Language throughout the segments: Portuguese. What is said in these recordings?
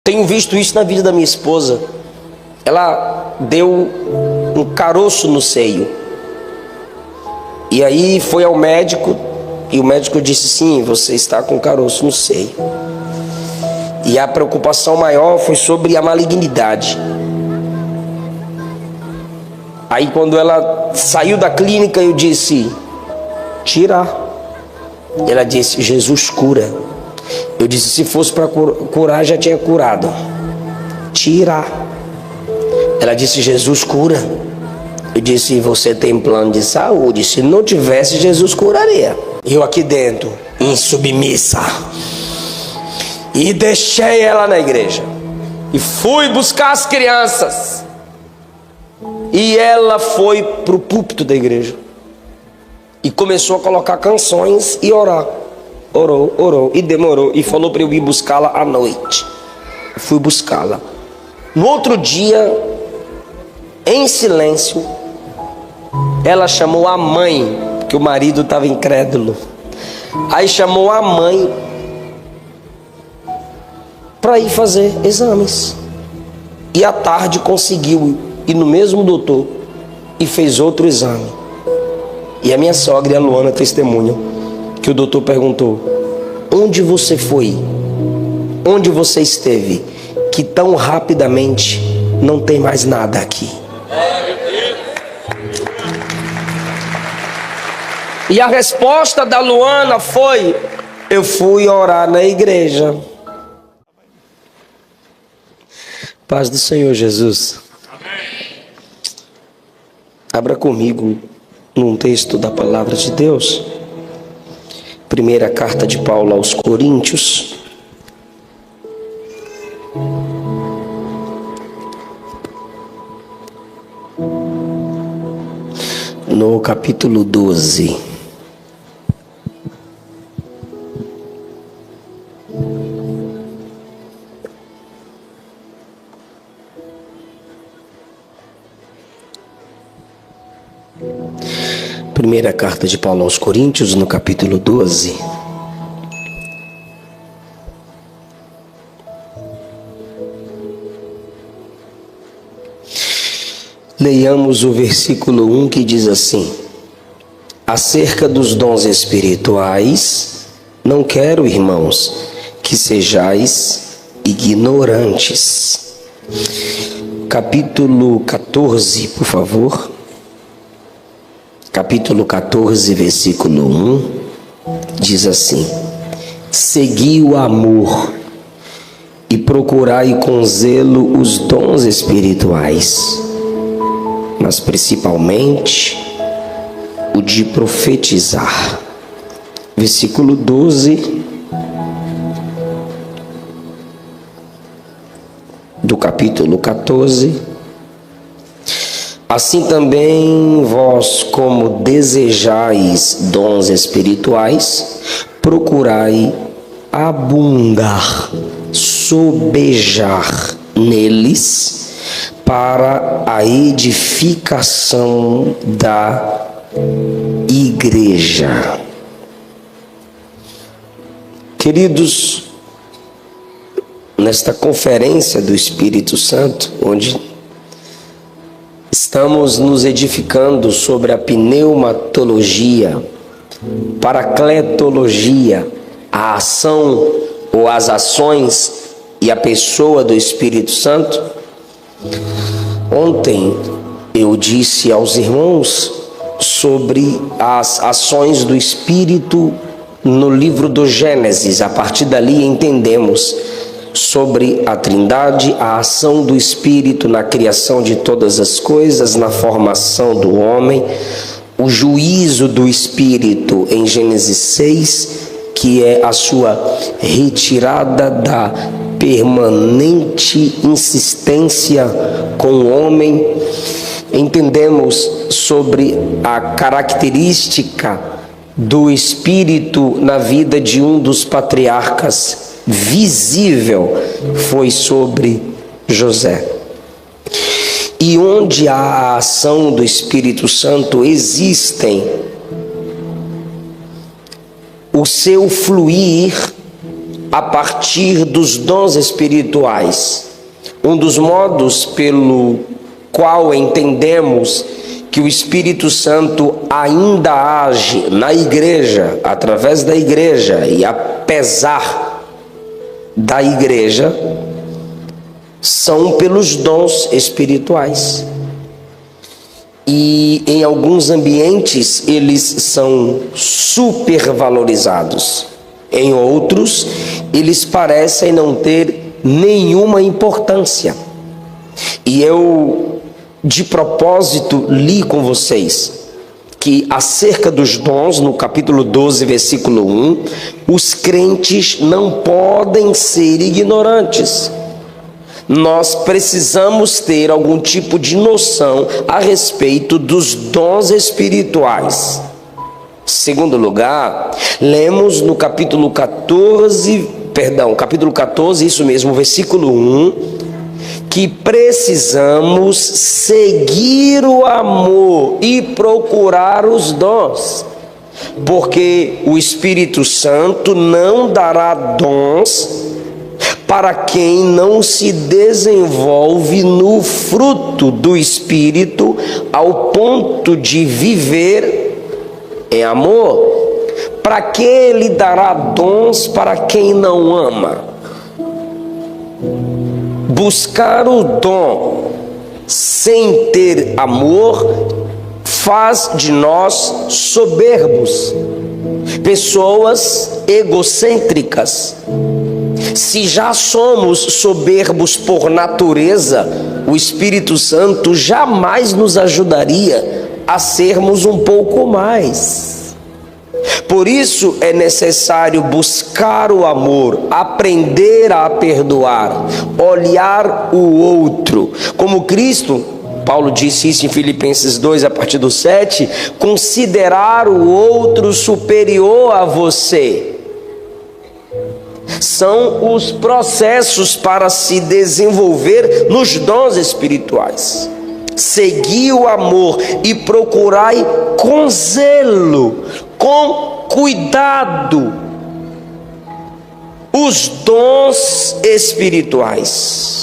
Tenho visto isso na vida da minha esposa. Ela deu um caroço no seio. E aí foi ao médico e o médico disse: sim, você está com caroço no seio. E a preocupação maior foi sobre a malignidade. Aí quando ela saiu da clínica, eu disse: tira. Ela disse: Jesus cura. Eu disse: se fosse para curar, já tinha curado. Tira. Ela disse: Jesus cura. Eu disse: você tem plano de saúde? Se não tivesse, Jesus curaria. Eu aqui dentro, insubmissa, e deixei ela na igreja e fui buscar as crianças. E ela foi para o púlpito da igreja e começou a colocar canções e orar. Orou e demorou e falou para eu ir buscá-la à noite. Eu fui buscá-la. No outro dia, em silêncio, ela chamou a mãe, que o marido estava incrédulo. Aí chamou a mãe para ir fazer exames. E à tarde conseguiu ir no mesmo doutor e fez outro exame. E a minha sogra e a Luana testemunham que o doutor perguntou: onde você foi? Onde você esteve? Que tão rapidamente não tem mais nada aqui. E a resposta da Luana foi: eu fui orar na igreja. Paz do Senhor Jesus. Abra comigo num texto da palavra de Deus. Primeira carta de Paulo aos Coríntios. No capítulo 12. Primeira carta de Paulo aos Coríntios, no capítulo 12. Leiamos o versículo 1 que diz assim: acerca dos dons espirituais, não quero, irmãos, que sejais ignorantes. Capítulo 14, por favor. Capítulo 14, versículo 1, diz assim: segui o amor e procurai com zelo os dons espirituais, mas principalmente o de profetizar. Versículo 12 do capítulo 14. Assim também vós, como desejais dons espirituais, procurai abundar, sobejar neles, para a edificação da igreja. Queridos, nesta conferência do Espírito Santo, onde estamos nos edificando sobre a pneumatologia, paracletologia, a ação ou as ações e a pessoa do Espírito Santo. Ontem eu disse aos irmãos sobre as ações do Espírito no livro do Gênesis. A partir dali entendemos sobre a Trindade, a ação do Espírito na criação de todas as coisas, na formação do homem, o juízo do Espírito em Gênesis 6, que é a sua retirada da permanente insistência com o homem. Entendemos sobre a característica do Espírito na vida de um dos patriarcas. Visível foi sobre José. E onde há a ação do Espírito Santo, existem o seu fluir a partir dos dons espirituais. Um dos modos pelo qual entendemos que o Espírito Santo ainda age na igreja, através da igreja e apesar da igreja, são pelos dons espirituais. E em alguns ambientes eles são supervalorizados. Em outros, eles parecem não ter nenhuma importância. E eu, de propósito, li com vocês que acerca dos dons, no capítulo 12, versículo 1, os crentes não podem ser ignorantes. Nós precisamos ter algum tipo de noção a respeito dos dons espirituais. Segundo lugar, lemos no capítulo 14, isso mesmo, versículo 1, que precisamos seguir o amor e procurar os dons, porque o Espírito Santo não dará dons para quem não se desenvolve no fruto do Espírito ao ponto de viver em amor. Para que ele dará dons para quem não ama? Buscar o dom sem ter amor faz de nós soberbos, pessoas egocêntricas. Se já somos soberbos por natureza, o Espírito Santo jamais nos ajudaria a sermos um pouco mais. Por isso é necessário buscar o amor, aprender a perdoar, olhar o outro. Como Cristo, Paulo disse isso em Filipenses 2, a partir do 7, considerar o outro superior a você. São os processos para se desenvolver nos dons espirituais. Segui o amor e procurai com zelo, com cuidado, os dons espirituais.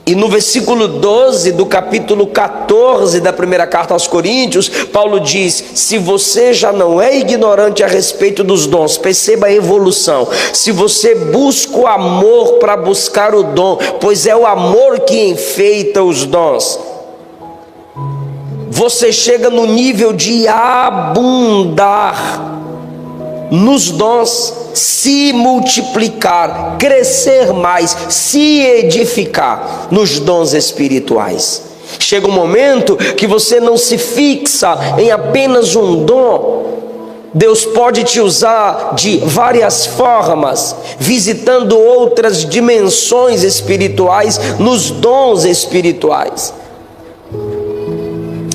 E no versículo 12 do capítulo 14 da primeira carta aos Coríntios, Paulo diz: se você já não é ignorante a respeito dos dons, perceba a evolução. Se você busca o amor para buscar o dom, pois é o amor que enfeita os dons, você chega no nível de abundar nos dons, se multiplicar, crescer mais, se edificar nos dons espirituais. Chega um momento que você não se fixa em apenas um dom. Deus pode te usar de várias formas, visitando outras dimensões espirituais nos dons espirituais.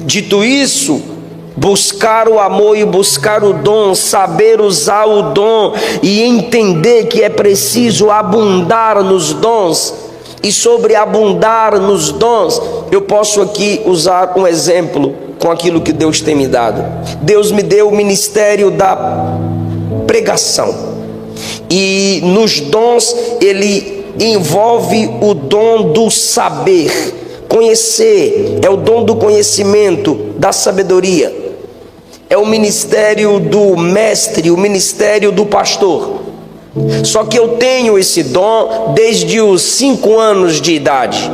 Dito isso, buscar o amor e buscar o dom, saber usar o dom e entender que é preciso abundar nos dons. E sobre abundar nos dons, eu posso aqui usar um exemplo com aquilo que Deus tem me dado. Deus me deu o ministério da pregação, e nos dons ele envolve o dom do saber. Conhecer é o dom do conhecimento, da sabedoria. É o ministério do mestre, o ministério do pastor. Só que eu tenho esse dom desde os 5 anos de idade.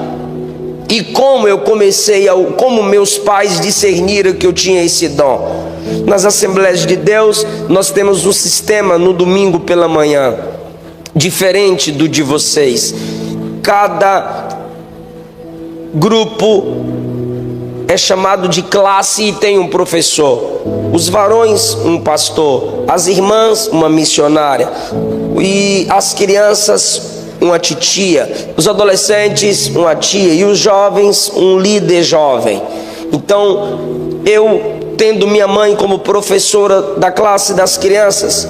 E como eu comecei, como meus pais discerniram que eu tinha esse dom? Nas Assembleias de Deus, nós temos um sistema no domingo pela manhã, diferente do de vocês. Cada grupo é chamado de classe e tem um professor. Os varões, um pastor. As irmãs, uma missionária. E as crianças, uma titia. Os adolescentes, uma tia. E os jovens, um líder jovem. Então, eu, tendo minha mãe como professora da classe das crianças,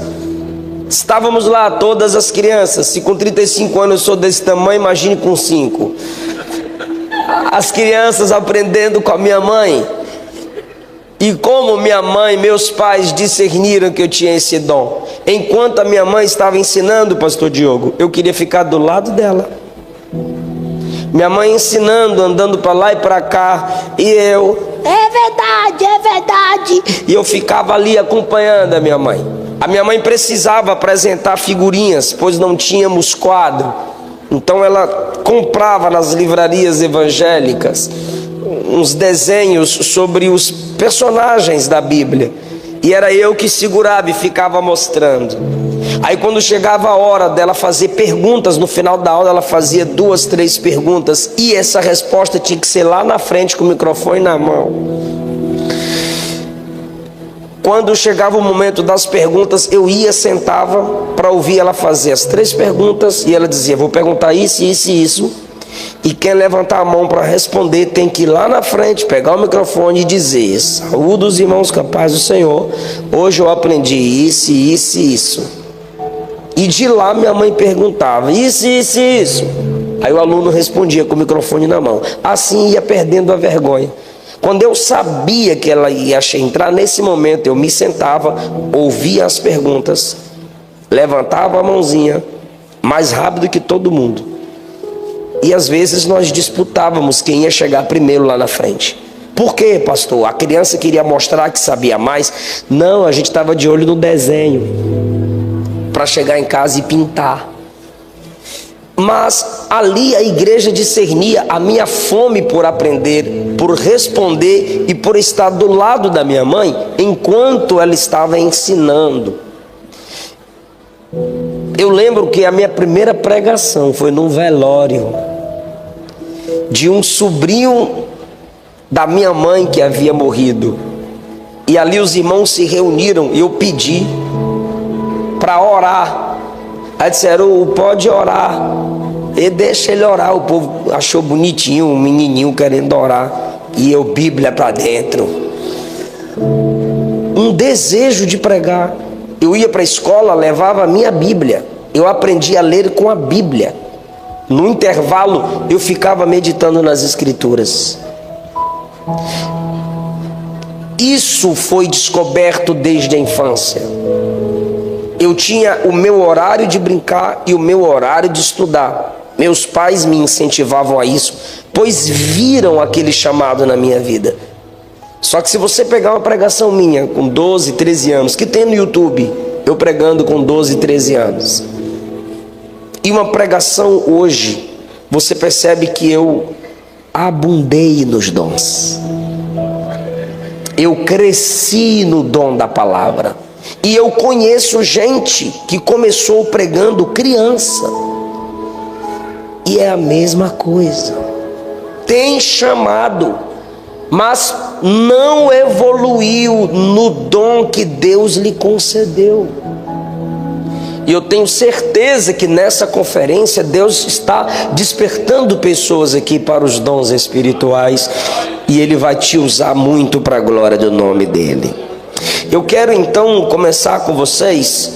estávamos lá, todas as crianças. Se com 35 anos eu sou desse tamanho, imagine com 5. As crianças aprendendo com a minha mãe. E como minha mãe, meus pais discerniram que eu tinha esse dom? Enquanto a minha mãe estava ensinando, pastor Diogo, eu queria ficar do lado dela. Minha mãe ensinando, andando para lá e para cá, e eu, é verdade, é verdade. E eu ficava ali acompanhando a minha mãe. A minha mãe precisava apresentar figurinhas, pois não tínhamos quadro. Então ela comprava nas livrarias evangélicas uns desenhos sobre os personagens da Bíblia. E era eu que segurava e ficava mostrando. Aí quando chegava a hora dela fazer perguntas, no final da aula ela fazia 2, 3 perguntas. E essa resposta tinha que ser lá na frente com o microfone na mão. Quando chegava o momento das perguntas, eu ia, sentava para ouvir ela fazer as 3 perguntas. E ela dizia, vou perguntar isso, isso e isso. E quem levantar a mão para responder tem que ir lá na frente, pegar o microfone e dizer, saúde os irmãos capazes do Senhor, hoje eu aprendi isso, isso e isso. E de lá minha mãe perguntava, isso, isso e isso. Aí o aluno respondia com o microfone na mão. Assim ia perdendo a vergonha. Quando eu sabia que ela ia entrar nesse momento, eu me sentava, ouvia as perguntas, levantava a mãozinha, mais rápido que todo mundo. E às vezes nós disputávamos quem ia chegar primeiro lá na frente. Por quê, pastor? A criança queria mostrar que sabia mais? Não, a gente estava de olho no desenho, para chegar em casa e pintar. Mas ali a igreja discernia a minha fome por aprender, por responder e por estar do lado da minha mãe enquanto ela estava ensinando. Eu lembro que a minha primeira pregação foi num velório de um sobrinho da minha mãe que havia morrido. E ali os irmãos se reuniram e eu pedi para orar. Aí disseram, pode orar. E deixa ele orar. O povo achou bonitinho, um menininho querendo orar. E eu, Bíblia para dentro. Um desejo de pregar. Eu ia para a escola, levava a minha Bíblia. Eu aprendi a ler com a Bíblia. No intervalo, eu ficava meditando nas Escrituras. Isso foi descoberto desde a infância. Eu tinha o meu horário de brincar e o meu horário de estudar. Meus pais me incentivavam a isso, pois viram aquele chamado na minha vida. Só que se você pegar uma pregação minha com 12, 13 anos, que tem no YouTube, eu pregando com 12, 13 anos, e uma pregação hoje, você percebe que eu abundei nos dons. Eu cresci no dom da palavra. E eu conheço gente que começou pregando criança. E é a mesma coisa. Tem chamado, mas não evoluiu no dom que Deus lhe concedeu. E eu tenho certeza que nessa conferência Deus está despertando pessoas aqui para os dons espirituais. E Ele vai te usar muito para a glória do nome dEle. Eu quero então começar com vocês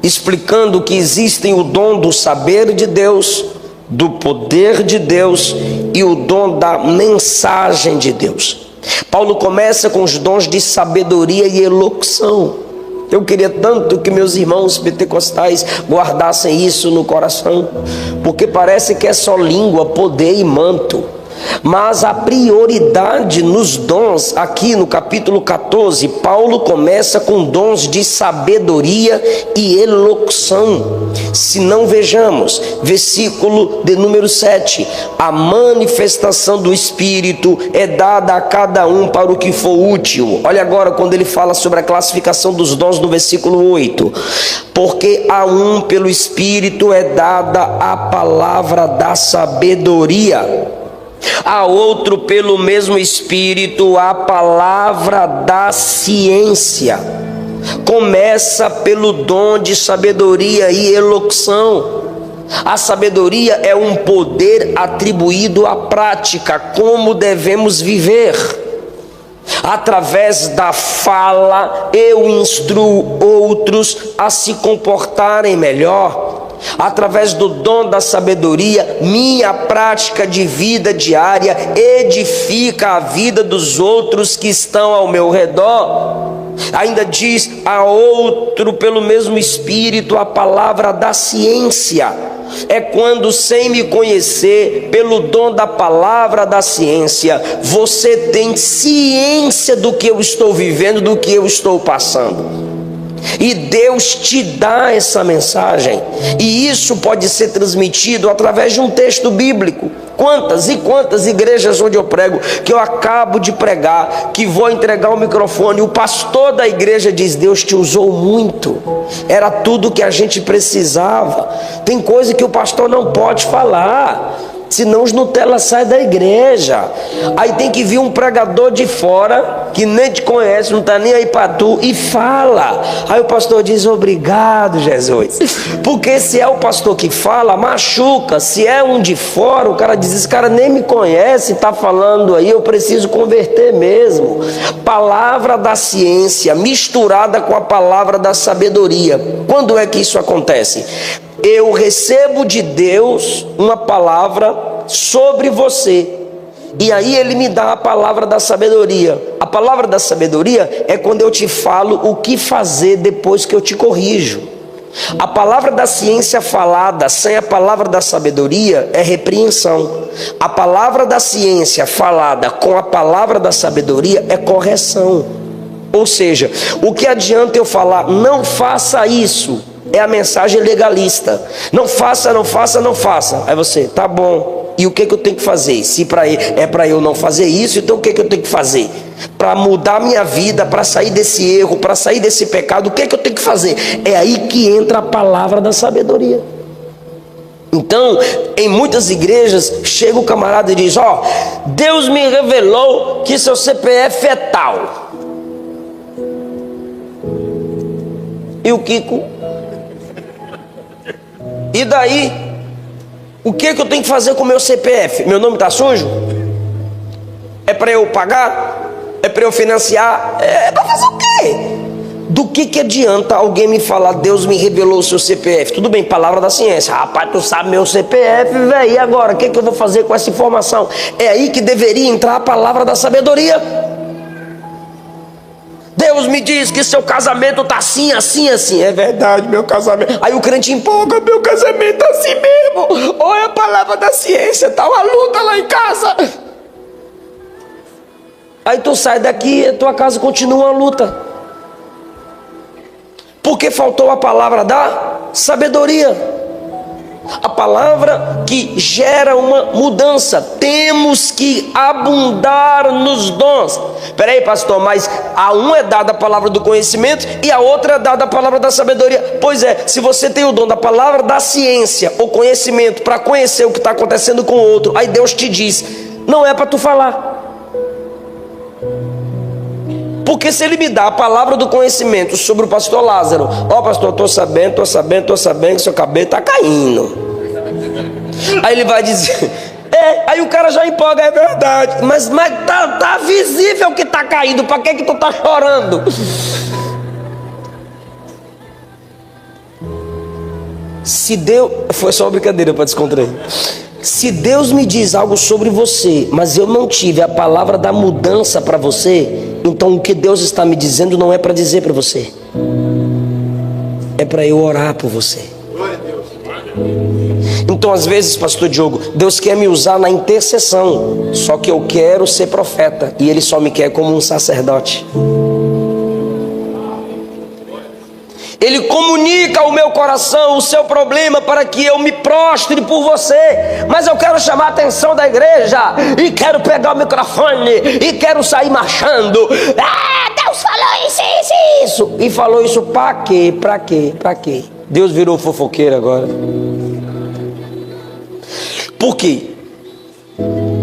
explicando que existem o dom do saber de Deus, do poder de Deus e o dom da mensagem de Deus. Paulo começa com os dons de sabedoria e elocução. Eu queria tanto que meus irmãos pentecostais guardassem isso no coração, porque parece que é só língua, poder e manto. Mas a prioridade nos dons, aqui no capítulo 14, Paulo começa com dons de sabedoria e elocução. Se não vejamos, versículo de número 7, a manifestação do Espírito é dada a cada um para o que for útil. Olha agora quando ele fala sobre a classificação dos dons no versículo 8. Porque a um pelo Espírito é dada a palavra da sabedoria, a outro pelo mesmo Espírito a palavra da ciência. Começa pelo dom de sabedoria e elocução. A sabedoria é um poder atribuído à prática, como devemos viver. Através da fala, eu instruo outros a se comportarem melhor. através do dom da sabedoria, minha prática de vida diária edifica a vida dos outros que estão ao meu redor. Ainda diz a outro, pelo mesmo Espírito, a palavra da ciência. É quando, sem me conhecer, pelo dom da palavra da ciência, você tem ciência do que eu estou vivendo, do que eu estou passando. E Deus te dá essa mensagem, e isso pode ser transmitido através de um texto bíblico. Quantas e quantas igrejas onde eu prego, que eu acabo de pregar, que vou entregar o microfone, o pastor da igreja diz: Deus te usou muito, era tudo que a gente precisava. Tem coisa que o pastor não pode falar, senão os Nutella saem da igreja. Aí tem que vir um pregador de fora, que nem te conhece, não está nem aí para tu, e fala. Aí o pastor diz: obrigado, Jesus. Porque se é o pastor que fala, machuca. Se é um de fora, o cara diz: esse cara nem me conhece, está falando aí, eu preciso converter mesmo. Palavra da ciência misturada com a palavra da sabedoria. Quando é que isso acontece? Eu recebo de Deus uma palavra sobre você, e aí Ele me dá a palavra da sabedoria. A palavra da sabedoria é quando eu te falo o que fazer depois que eu te corrijo. A palavra da ciência falada sem a palavra da sabedoria é repreensão. A palavra da ciência falada com a palavra da sabedoria é correção. Ou seja, o que adianta eu falar não faça isso? É a mensagem legalista. Não faça, não faça, não faça. Aí você, tá bom, e o que eu tenho que fazer? Se é para eu não fazer isso, então o que eu tenho que fazer? Para mudar minha vida, para sair desse erro, para sair desse pecado, o que eu tenho que fazer? É aí que entra a palavra da sabedoria. Então, em muitas igrejas, chega o camarada e diz: ó, Deus me revelou que seu CPF é tal. E o Kiko? E daí? O que eu tenho que fazer com o meu CPF? Meu nome está sujo? É para eu pagar? É para eu financiar? É para fazer o quê? Do que adianta alguém me falar: Deus me revelou o seu CPF? Tudo bem, palavra da ciência. Rapaz, tu sabe meu CPF, velho. E agora? O que eu vou fazer com essa informação? É aí que deveria entrar a palavra da sabedoria. Deus me diz que seu casamento está assim, assim, assim. É verdade, meu casamento. Aí o crente empolga: meu casamento está assim mesmo. Olha a palavra da ciência, está uma luta lá em casa. Aí tu sai daqui e a tua casa continua uma luta. Porque faltou a palavra da sabedoria. A palavra que gera uma mudança. Temos que abundar nos dons. Espera aí, pastor, mas a um é dada a palavra do conhecimento e a outra é dada a palavra da sabedoria. Pois é, se você tem o dom da palavra da ciência, o conhecimento para conhecer o que está acontecendo com o outro, aí Deus te diz: não é para tu falar. Porque se Ele me dá a palavra do conhecimento sobre o pastor Lázaro: ó, pastor, estou sabendo que seu cabelo está caindo. Aí ele vai dizer: aí o cara já empolga: é verdade, mas tá visível que está caindo, para que tu está chorando? Se Deus... Foi só uma brincadeira para descontrair. Se Deus me diz algo sobre você, mas eu não tive a palavra da mudança para você, então o que Deus está me dizendo não é para dizer para você, é para eu orar por você. Então às vezes, pastor Diogo, Deus quer me usar na intercessão, só que eu quero ser profeta e Ele só me quer como um sacerdote. Ele comunica ao meu coração o seu problema para que eu me prostre por você. Mas eu quero chamar a atenção da igreja, e quero pegar o microfone, e quero sair marchando. Deus falou isso, isso, isso. E falou isso para quê? Para quê? Para quê? Deus virou fofoqueiro agora. Por quê?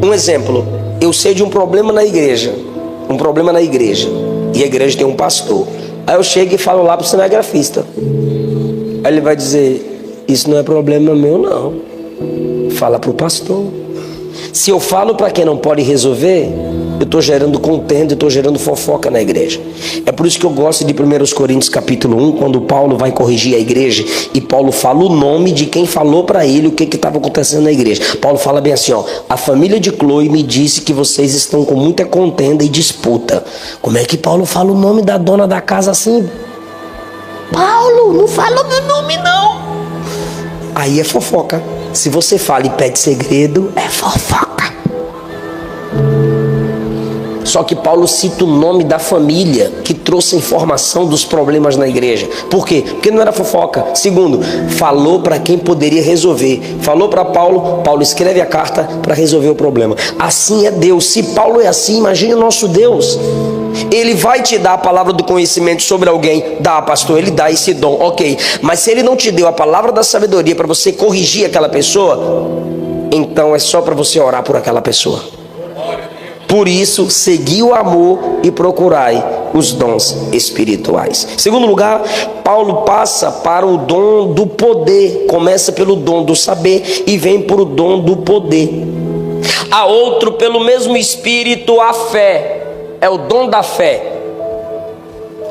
Um exemplo. Eu sei de um problema na igreja. E a igreja tem um pastor. Aí eu chego e falo lá para o cinegrafista. Aí ele vai dizer: isso não é problema meu, não. Fala para o pastor. Se eu falo para quem não pode resolver, eu estou gerando contenda, eu estou gerando fofoca na igreja. É por isso que eu gosto de 1 Coríntios capítulo 1, quando Paulo vai corrigir a igreja, e Paulo fala o nome de quem falou para ele o que estava acontecendo na igreja. Paulo fala bem assim, ó: a família de Cloe me disse que vocês estão com muita contenda e disputa. Como é que Paulo fala o nome da dona da casa assim? Paulo, não fala o meu nome não. Aí é fofoca. Se você fala e pede segredo, é fofoca. Só que Paulo cita o nome da família que trouxe a informação dos problemas na igreja. Por quê? Porque não era fofoca. Segundo, falou para quem poderia resolver. Falou para Paulo, Paulo escreve a carta para resolver o problema. Assim é Deus. Se Paulo é assim, imagine o nosso Deus. Ele vai te dar a palavra do conhecimento sobre alguém. Dá, pastor, ele dá esse dom, ok. Mas se ele não te deu a palavra da sabedoria para você corrigir aquela pessoa, então é só para você orar por aquela pessoa. Por isso, segui o amor e procurai os dons espirituais. Segundo lugar, Paulo passa para o dom do poder. Começa pelo dom do saber e vem para o dom do poder. Há outro pelo mesmo Espírito, a fé. É o dom da fé.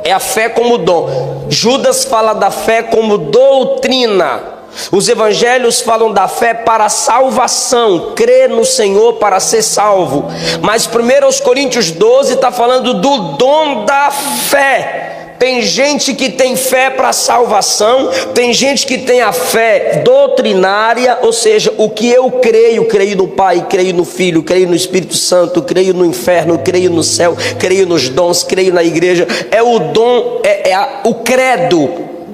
É a fé como dom. Judas fala da fé como doutrina. Os evangelhos falam da fé para salvação, crer no Senhor para ser salvo. Mas 1 Coríntios 12 está falando do dom da fé. Tem gente que tem fé para salvação, tem gente que tem a fé doutrinária, ou seja, o que eu creio, creio no Pai, creio no Filho, creio no Espírito Santo, creio no inferno, creio no céu, creio nos dons, creio na igreja. É o dom, o credo,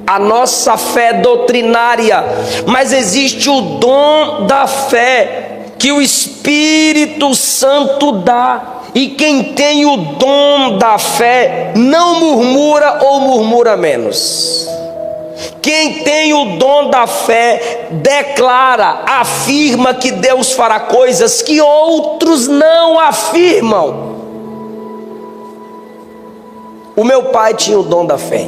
a nossa fé doutrinária. Mas existe o dom da fé que o Espírito Santo dá. E quem tem o dom da fé não murmura ou murmura menos. Quem tem o dom da fé declara, afirma que Deus fará coisas que outros não afirmam. O meu pai tinha o dom da fé.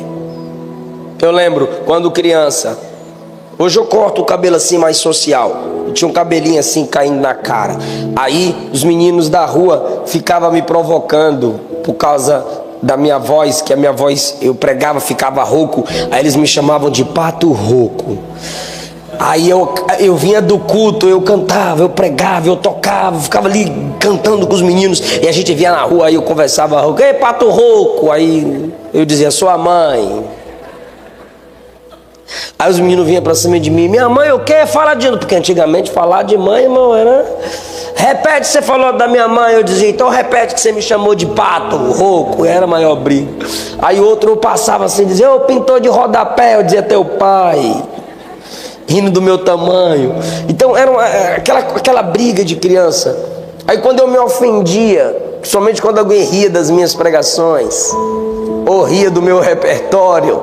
Eu lembro quando criança. Hoje eu corto o cabelo assim mais social. Eu tinha um cabelinho assim caindo na cara. Aí os meninos da rua ficavam me provocando por causa da minha voz, que a minha voz, eu pregava, ficava rouco. Aí eles me chamavam de pato rouco. Aí eu vinha do culto, eu cantava, eu pregava, eu tocava, ficava ali cantando com os meninos. E a gente vinha na rua, aí eu conversava rouco. Ei, pato rouco. Aí eu dizia, sua mãe. Aí os meninos vinham pra cima de mim. Minha mãe, o quê? Fala de... Porque antigamente falar de mãe, irmão, era... Repete, você falou da minha mãe. Eu dizia, então repete que você me chamou de pato, rouco. Era a maior briga. Aí outro eu passava assim, dizia, ô pintor de rodapé. Eu dizia, teu pai. Rindo do meu tamanho. Então era aquela briga de criança. Aí quando eu me ofendia, somente quando alguém ria das minhas pregações, ou ria do meu repertório,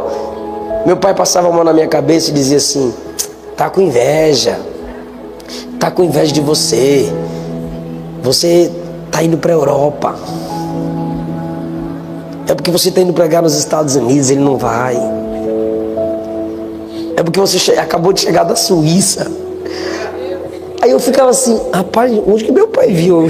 meu pai passava a mão na minha cabeça e dizia assim, tá com inveja de você tá indo para a Europa, é porque você tá indo pregar nos Estados Unidos, ele não vai, é porque você acabou de chegar da Suíça. Aí eu ficava assim, rapaz, onde que meu pai viu?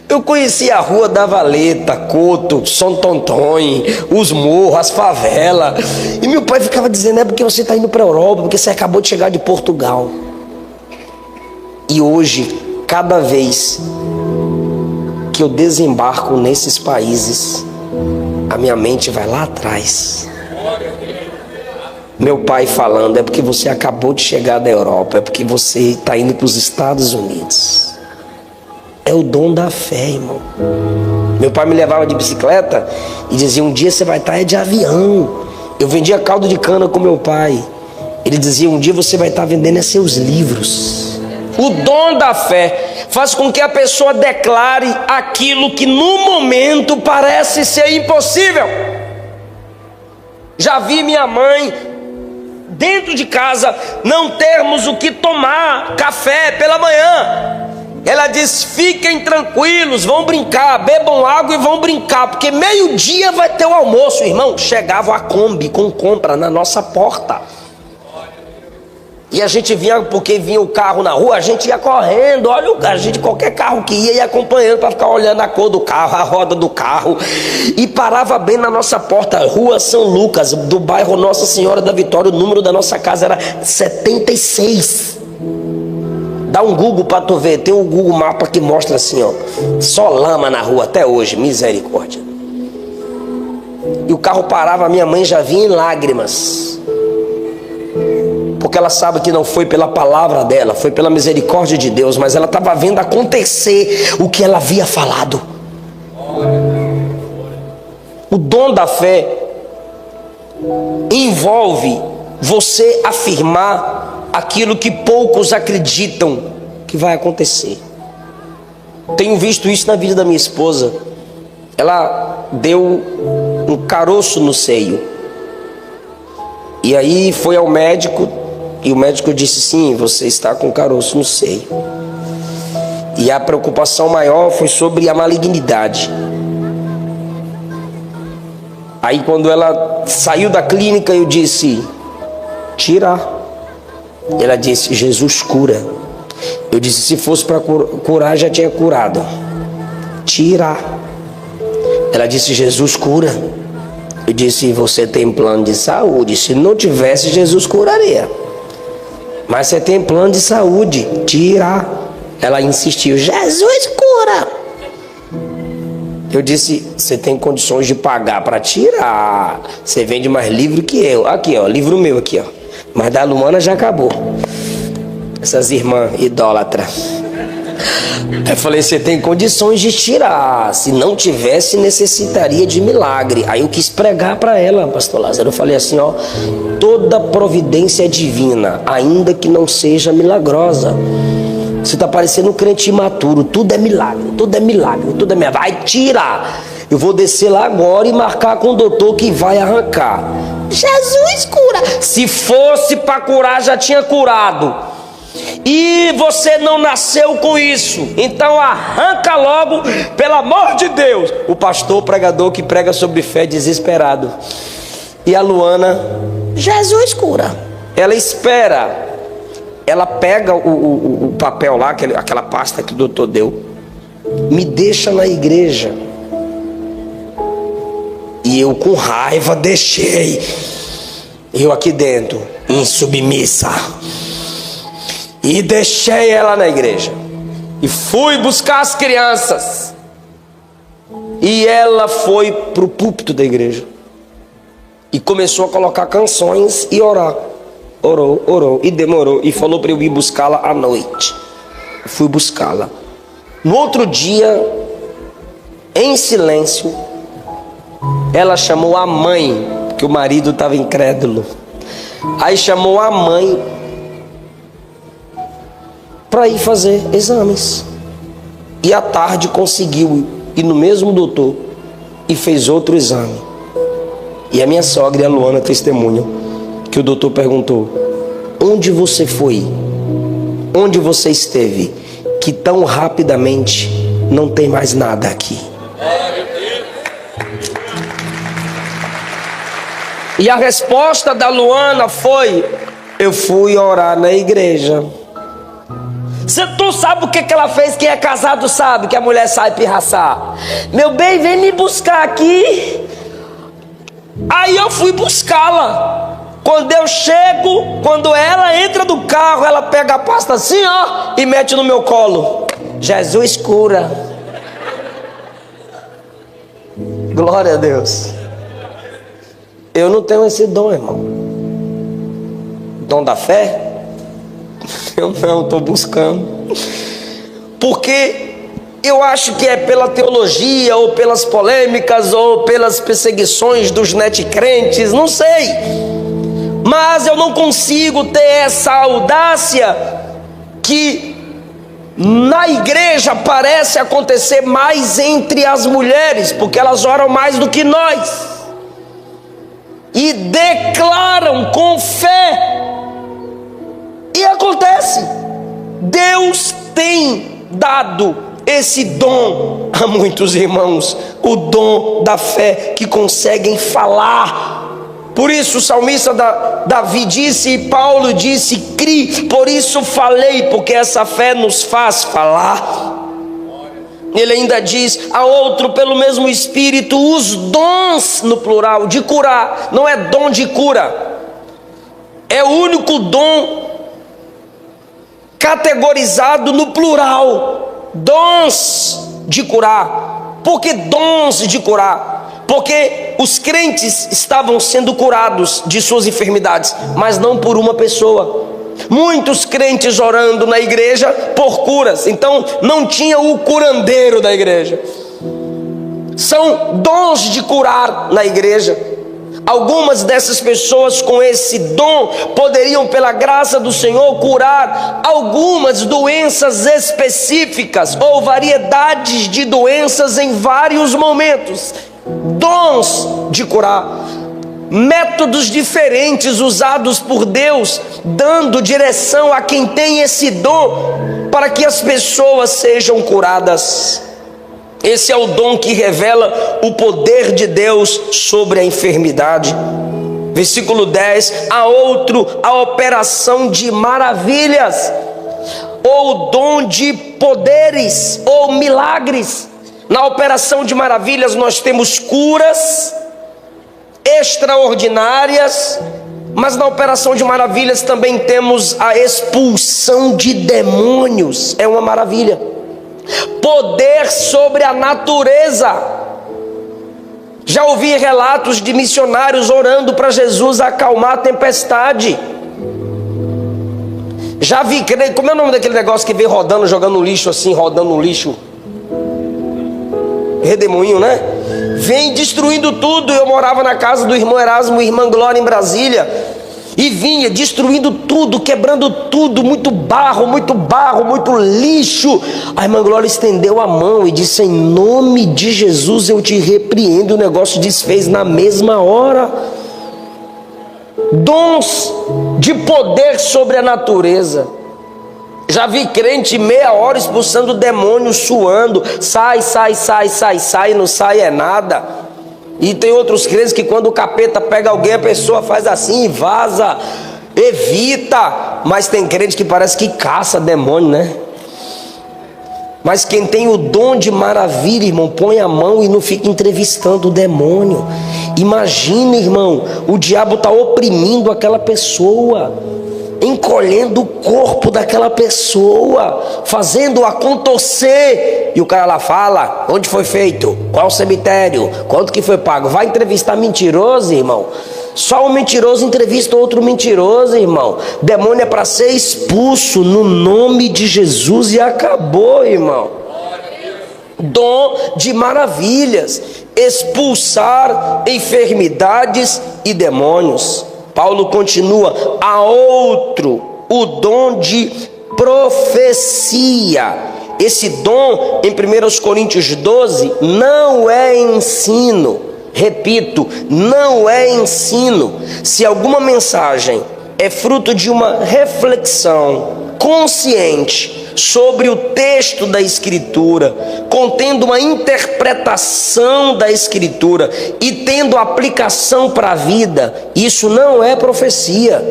Eu conhecia a Rua da Valeta, Couto, Santo Antônio, os morros, as favelas. E meu pai ficava dizendo, é porque você está indo para a Europa, porque você acabou de chegar de Portugal. E hoje, cada vez que eu desembarco nesses países, a minha mente vai lá atrás. Meu pai falando, é porque você acabou de chegar da Europa, é porque você está indo para os Estados Unidos. É o dom da fé, irmão. Meu pai me levava de bicicleta e dizia, um dia você vai estar de avião. Eu vendia caldo de cana com meu pai. Ele dizia, um dia você vai estar vendendo seus livros. O dom da fé faz com que a pessoa declare aquilo que no momento parece ser impossível. Já vi minha mãe dentro de casa não termos o que tomar café pela manhã. Ela diz, fiquem tranquilos, vão brincar, bebam água e vão brincar, porque meio-dia vai ter o almoço. Irmão, chegava a Kombi com compra na nossa porta. E a gente vinha, porque vinha o carro na rua, a gente ia correndo, olha, a gente, qualquer carro que ia acompanhando para ficar olhando a cor do carro, a roda do carro. E parava bem na nossa porta, Rua São Lucas, do bairro Nossa Senhora da Vitória. O número da nossa casa era 76. Dá um Google para tu ver, tem um Google Mapa que mostra assim, ó, só lama na rua até hoje, misericórdia. E o carro parava, minha mãe já vinha em lágrimas, porque ela sabe que não foi pela palavra dela, foi pela misericórdia de Deus, mas ela estava vendo acontecer o que ela havia falado. O dom da fé envolve você afirmar aquilo que poucos acreditam que vai acontecer. Tenho visto isso na vida da minha esposa. Ela deu um caroço no seio, e aí foi ao médico, e o médico disse: sim, você está com caroço no seio. E a preocupação maior foi sobre a malignidade. Aí quando ela saiu da clínica, eu disse: tira. Ela disse: Jesus cura. Eu disse: se fosse para curar, já tinha curado. Tira. Ela disse: Jesus cura. Eu disse: você tem plano de saúde? Se não tivesse, Jesus curaria. Mas você tem plano de saúde? Tira. Ela insistiu: Jesus cura. Eu disse: você tem condições de pagar para tirar? Você vende mais livro que eu. Aqui, ó, livro meu aqui, ó. Mas da Luana já acabou. Essas irmãs idólatras. Eu falei: você tem condições de tirar. Se não tivesse, necessitaria de milagre. Aí eu quis pregar para ela, pastor Lázaro. Eu falei assim, ó: toda providência é divina, ainda que não seja milagrosa. Você está parecendo um crente imaturo. Tudo é milagre, tudo é milagre, tudo é milagre. Vai tirar. Eu vou descer lá agora e marcar com o doutor que vai arrancar. Jesus cura. Se fosse para curar, já tinha curado. E você não nasceu com isso, então arranca logo, pelo amor de Deus. O pastor, o pregador que prega sobre fé, desesperado. E a Luana: Jesus cura. Ela espera. Ela pega o papel lá, aquela pasta que o doutor deu, me deixa na igreja. E eu com raiva deixei. Eu aqui dentro, insubmissa. E deixei ela na igreja. E fui buscar as crianças. E ela foi para o púlpito da igreja. E começou a colocar canções e orar. Orou, orou e demorou. E falou para eu ir buscá-la à noite. Eu fui buscá-la. No outro dia, em silêncio, ela chamou a mãe, porque o marido estava incrédulo. Aí chamou a mãe para ir fazer exames. E à tarde conseguiu ir no mesmo doutor e fez outro exame. E a minha sogra e a Luana testemunham que o doutor perguntou: onde você foi? Onde você esteve? Que tão rapidamente não tem mais nada aqui. E a resposta da Luana foi: eu fui orar na igreja. Tu sabe o que ela fez? Quem é casado sabe que a mulher sai pirraçar. Meu bem, vem me buscar aqui. Aí eu fui buscá-la. Quando eu chego, quando ela entra do carro, ela pega a pasta assim, ó, e mete no meu colo. Jesus cura. Glória a Deus. Eu não tenho esse dom, irmão. Dom da fé? Eu não estou buscando. Porque eu acho que é pela teologia, ou pelas polêmicas, ou pelas perseguições dos netcrentes, não sei. Mas eu não consigo ter essa audácia que na igreja parece acontecer mais entre as mulheres, porque elas oram mais do que nós. E declaram com fé. E acontece. Deus tem dado esse dom a muitos irmãos. O dom da fé, que conseguem falar Por isso o salmista Davi disse, e Paulo disse, cri, por isso falei, porque essa fé nos faz falar. Ele ainda diz, a outro pelo mesmo Espírito, os dons, no plural, de curar. Não é dom de cura, é o único dom categorizado no plural, dons de curar. Por que dons de curar? Porque os crentes estavam sendo curados de suas enfermidades, mas não por uma pessoa. Muitos crentes orando na igreja por curas, então não tinha o curandeiro da igreja. São dons de curar na igreja. Algumas dessas pessoas com esse dom poderiam, pela graça do Senhor, curar algumas doenças específicas ou variedades de doenças em vários momentos. Dons de curar, métodos diferentes usados por Deus, dando direção a quem tem esse dom para que as pessoas sejam curadas. Esse é o dom que revela o poder de Deus sobre a enfermidade. Versículo 10, a outro a operação de maravilhas, ou o dom de poderes, ou milagres. Na operação de maravilhas nós temos curas extraordinárias, mas na operação de maravilhas também temos a expulsão de demônios, é uma maravilha. Poder sobre a natureza. Já ouvi relatos de missionários orando para Jesus acalmar a tempestade. Já vi, como é o nome daquele negócio que vem rodando, jogando no lixo assim, rodando no lixo? Redemoinho, né? Vem destruindo tudo. Eu morava na casa do irmão Erasmo e irmã Glória em Brasília, e vinha destruindo tudo, quebrando tudo, muito barro, muito lixo. A irmã Glória estendeu a mão e disse, em nome de Jesus eu te repreendo. O negócio desfez na mesma hora. Dons de poder sobre a natureza. Já vi crente meia hora expulsando demônio, suando, sai, não sai é nada. E tem outros crentes que quando o capeta pega alguém, a pessoa faz assim e vaza, evita. Mas tem crente que parece que caça demônio, né? Mas quem tem o dom de maravilha, irmão, põe a mão e não fica entrevistando o demônio. Imagina, irmão, o diabo está oprimindo aquela pessoa, encolhendo o corpo daquela pessoa, fazendo-a contorcer, e o cara lá fala, onde foi feito, qual cemitério, quanto que foi pago. Vai entrevistar mentiroso, irmão? Só um mentiroso entrevista outro mentiroso, irmão. Demônio é para ser expulso no nome de Jesus e acabou, irmão. Dom de maravilhas, expulsar enfermidades e demônios. Paulo continua, a outro o dom de profecia. Esse dom em 1 Coríntios 12 não é ensino. Repito, não é ensino. Se alguma mensagem é fruto de uma reflexão consciente sobre o texto da Escritura, contendo uma interpretação da Escritura e tendo aplicação para a vida, isso não é profecia,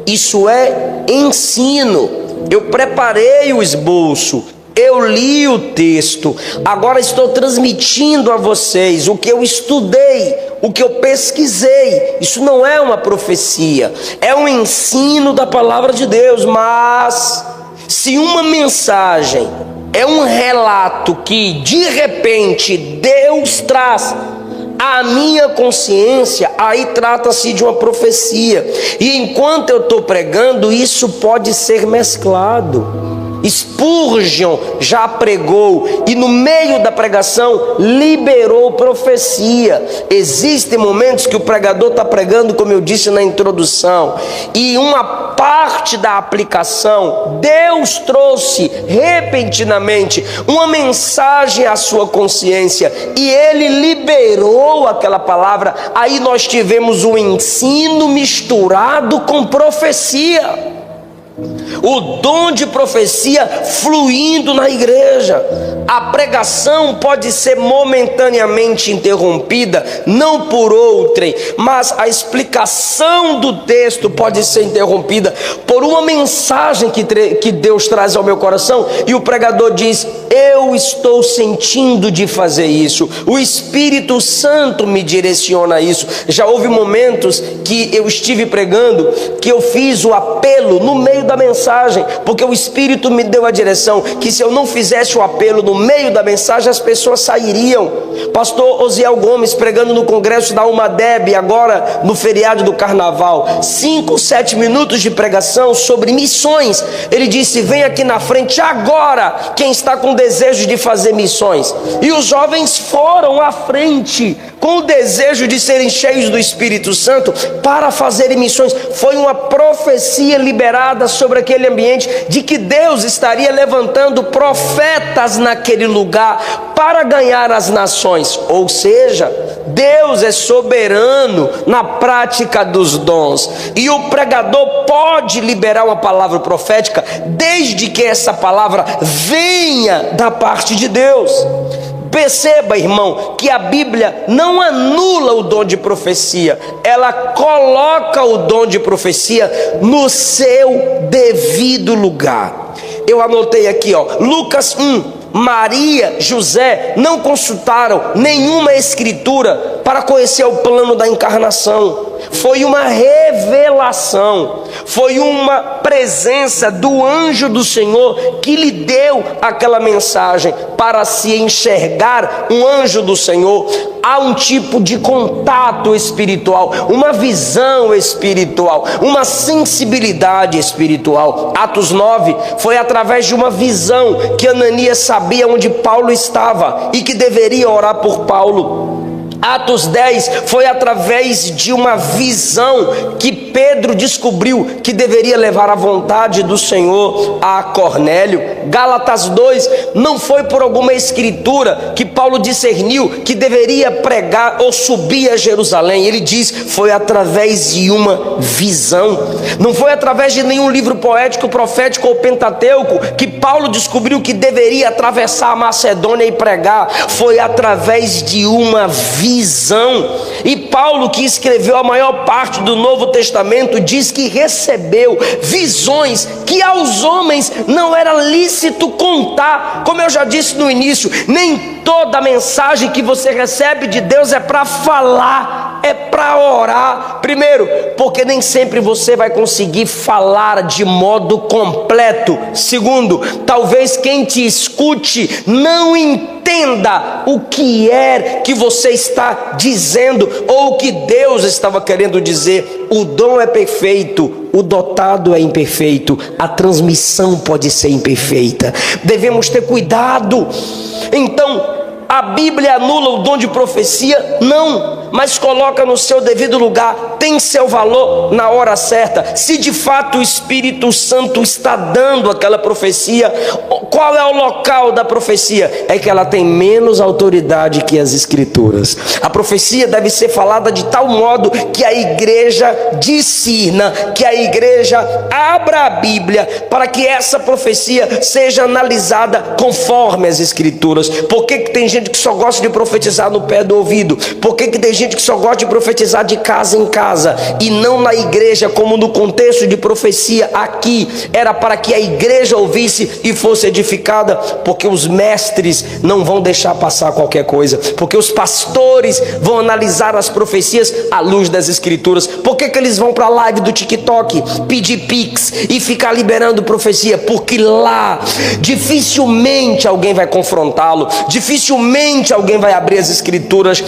isso é ensino. Eu preparei o esboço, eu li o texto, agora estou transmitindo a vocês o que eu estudei, o que eu pesquisei. Isso não é uma profecia, é um ensino da palavra de Deus. Mas se uma mensagem é um relato que de repente Deus traz à minha consciência, aí trata-se de uma profecia. E enquanto eu estou pregando, isso pode ser mesclado. Spurgeon já pregou e no meio da pregação liberou profecia. Existem momentos que o pregador está pregando, como eu disse na introdução, e uma parte da aplicação Deus trouxe repentinamente uma mensagem à sua consciência e ele liberou aquela palavra. Aí nós tivemos o ensino misturado com profecia, o dom de profecia fluindo na igreja. A pregação pode ser momentaneamente interrompida, não por outrem, mas a explicação do texto pode ser interrompida por uma mensagem que Deus traz ao meu coração, e o pregador diz: eu estou sentindo de fazer isso, o Espírito Santo me direciona a isso. Já houve momentos que eu estive pregando, que eu fiz o apelo no meio da mensagem, porque o Espírito me deu a direção, que se eu não fizesse o apelo no meio da mensagem, as pessoas sairiam. Pastor Osiel Gomes, pregando no congresso da UMADEB, agora no feriado do carnaval, 5, 7 minutos de pregação sobre missões. Ele disse: vem aqui na frente agora quem está com desejo de fazer missões. E os jovens foram à frente com o desejo de serem cheios do Espírito Santo para fazerem missões. Foi uma profecia liberada sobre aquele ambiente de que Deus estaria levantando profetas naquele lugar para ganhar as nações. Ou seja, Deus é soberano na prática dos dons, e o pregador pode liberar uma palavra profética desde que essa palavra venha da parte de Deus. Perceba, irmão, que a Bíblia não anula o dom de profecia, ela coloca o dom de profecia no seu devido lugar. Eu anotei aqui, Lucas 1. Maria, José não consultaram nenhuma escritura para conhecer o plano da encarnação. Foi uma revelação, foi uma presença do anjo do Senhor que lhe deu aquela mensagem. Para se enxergar um anjo do Senhor, há um tipo de contato espiritual, uma visão espiritual, uma sensibilidade espiritual. Atos 9 foi através de uma visão que Ananias sabia onde Paulo estava e que deveria orar por Paulo. Atos 10 foi através de uma visão que Pedro descobriu que deveria levar a vontade do Senhor a Cornélio. Gálatas 2 não foi por alguma escritura que Paulo discerniu que deveria pregar ou subir a Jerusalém. Ele diz: foi através de uma visão. Não foi através de nenhum livro poético, profético ou pentateuco que Paulo descobriu que deveria atravessar a Macedônia e pregar. Foi através de uma visão. E Paulo, que escreveu a maior parte do Novo Testamento, diz que recebeu visões que aos homens não era lícito contar. Como eu já disse no início, nem toda mensagem que você recebe de Deus é para falar, é para orar. Primeiro, porque nem sempre você vai conseguir falar de modo completo. Segundo, talvez quem te escute não entenda o que é que você está dizendo ou o que Deus estava querendo dizer. O dom é perfeito, o dotado é imperfeito, a transmissão pode ser imperfeita. Devemos ter cuidado. Então, a Bíblia anula o dom de profecia? Não, mas coloca no seu devido lugar, tem seu valor na hora certa. Se de fato o Espírito Santo está dando aquela profecia, qual é o local da profecia? É que ela tem menos autoridade que as Escrituras. A profecia deve ser falada de tal modo que a igreja discirna, que a igreja abra a Bíblia para que essa profecia seja analisada conforme as Escrituras. Por que tem gente que só gosta de profetizar no pé do ouvido? Por que tem gente que só gosta de profetizar de casa em casa e não na igreja, como no contexto de profecia aqui era para que a igreja ouvisse e fosse edificada? Porque os mestres não vão deixar passar qualquer coisa, porque os pastores vão analisar as profecias à luz das Escrituras. Por que eles vão para a live do TikTok pedir pix e ficar liberando profecia? Porque lá dificilmente alguém vai confrontá-lo, dificilmente alguém vai abrir as Escrituras.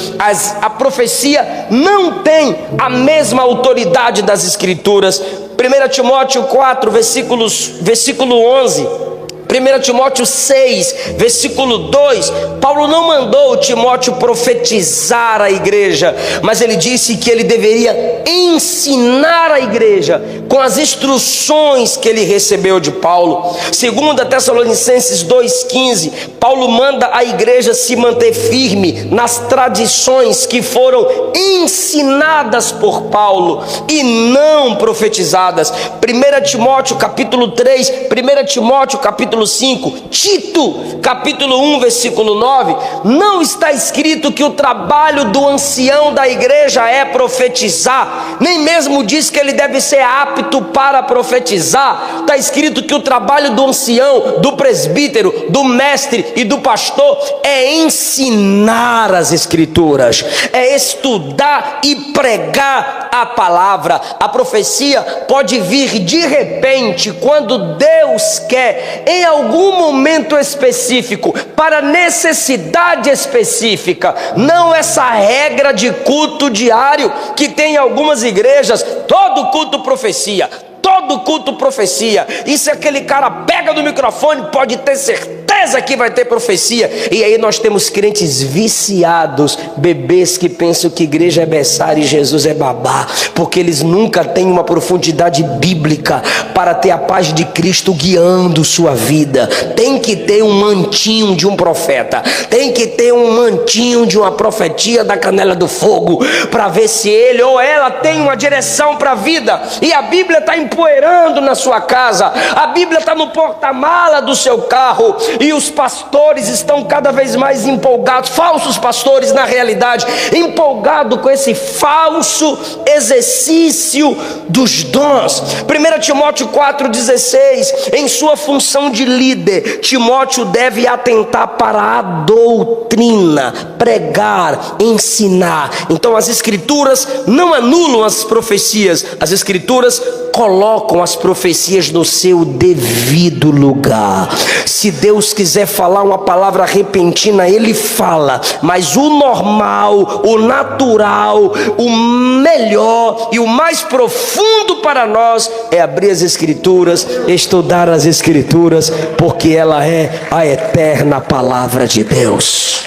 A profecia não tem a mesma autoridade das Escrituras. 1 Timóteo 4, versículo 11. 1 Timóteo 6, versículo 2, Paulo não mandou Timóteo profetizar a igreja, mas ele disse que ele deveria ensinar a igreja com as instruções que ele recebeu de Paulo. 2 Tessalonicenses 2,15, Paulo manda a igreja se manter firme nas tradições que foram ensinadas por Paulo e não profetizadas. 1 Timóteo capítulo 3, 1 Timóteo capítulo capítulo 5, Tito, capítulo 1, versículo 9, não está escrito que o trabalho do ancião da igreja é profetizar, nem mesmo diz que ele deve ser apto para profetizar. Está escrito que o trabalho do ancião, do presbítero, do mestre e do pastor é ensinar as escrituras, é estudar e pregar a palavra. A profecia pode vir de repente, quando Deus quer, em algum momento específico, para necessidade específica. Não essa regra de culto diário que tem em algumas igrejas: todo culto profecia, todo culto profecia. E se aquele cara pega no microfone, pode ter certeza que vai ter profecia. E aí nós temos crentes viciados, bebês que pensam que igreja é berçário e Jesus é babá, porque eles nunca têm uma profundidade bíblica para ter a paz de Cristo guiando sua vida. Tem que ter um mantinho de um profeta, tem que ter um mantinho de uma profetia da canela do fogo, para ver se ele ou ela tem uma direção para a vida. E a Bíblia está empoeirando na sua casa, a Bíblia está no porta-mala do seu carro, e os pastores estão cada vez mais empolgados, falsos pastores na realidade, empolgados com esse falso exercício dos dons. 1 Timóteo 4,16, em sua função de líder, Timóteo deve atentar para a doutrina, pregar, ensinar. Então as escrituras não anulam as profecias, as escrituras colocam as profecias no seu devido lugar. Se Deus quiser falar uma palavra repentina, Ele fala, mas o normal, o natural, o melhor e o mais profundo para nós é abrir as escrituras, estudar as escrituras, porque ela é a eterna palavra de Deus.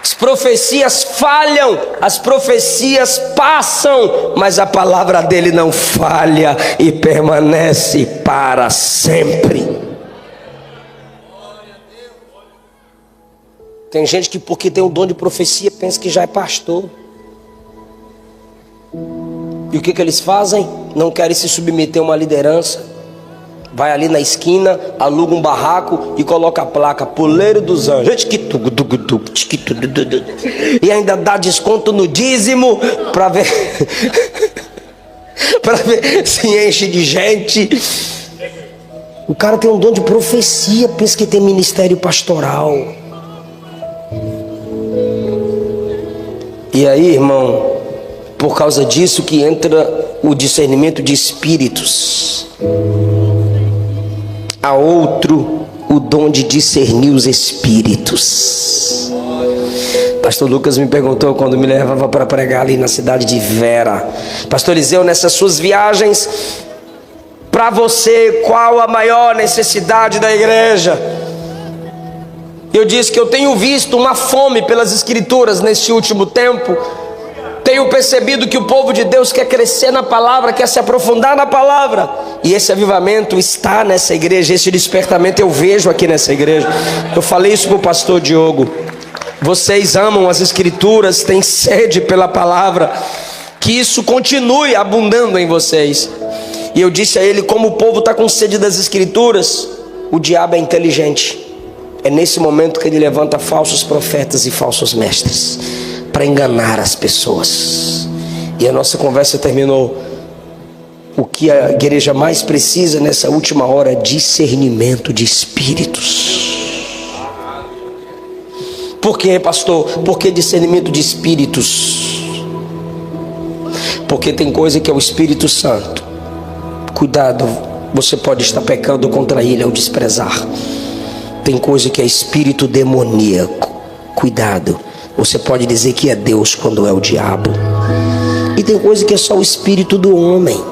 As profecias falham, as profecias passam, mas a palavra dele não falha e permanece para sempre. Tem gente que, porque tem o dom de profecia, pensa que já é pastor. E o que eles fazem? Não querem se submeter a uma liderança. Vai ali na esquina, aluga um barraco e coloca a placa Poleiro dos Anjos, e ainda dá desconto no dízimo para ver para ver se enche de gente. O cara tem um dom de profecia, pensa que tem ministério pastoral. E aí, irmão, por causa disso que entra o discernimento de espíritos. Há outro, o dom de discernir os espíritos. Pastor Lucas me perguntou quando me levava para pregar ali na cidade de Vera: Pastor Eliseu, nessas suas viagens, para você, qual a maior necessidade da igreja? Eu disse que eu tenho visto uma fome pelas escrituras neste último tempo. Tenho percebido que o povo de Deus quer crescer na palavra, quer se aprofundar na palavra. E esse avivamento está nessa igreja, esse despertamento eu vejo aqui nessa igreja. Eu falei isso para o pastor Diogo. Vocês amam as escrituras, têm sede pela palavra. Que isso continue abundando em vocês. E eu disse a ele, como o povo está com sede das escrituras, o diabo é inteligente. É nesse momento que ele levanta falsos profetas e falsos mestres para enganar as pessoas. E a nossa conversa terminou: o que a igreja mais precisa nessa última hora é discernimento de espíritos. Por quê, pastor? Por que discernimento de espíritos? Porque tem coisa que é o Espírito Santo. Cuidado, você pode estar pecando contra ele ao desprezar. Tem coisa que é espírito demoníaco. Cuidado, você pode dizer que é Deus quando é o diabo. E tem coisa que é só o espírito do homem.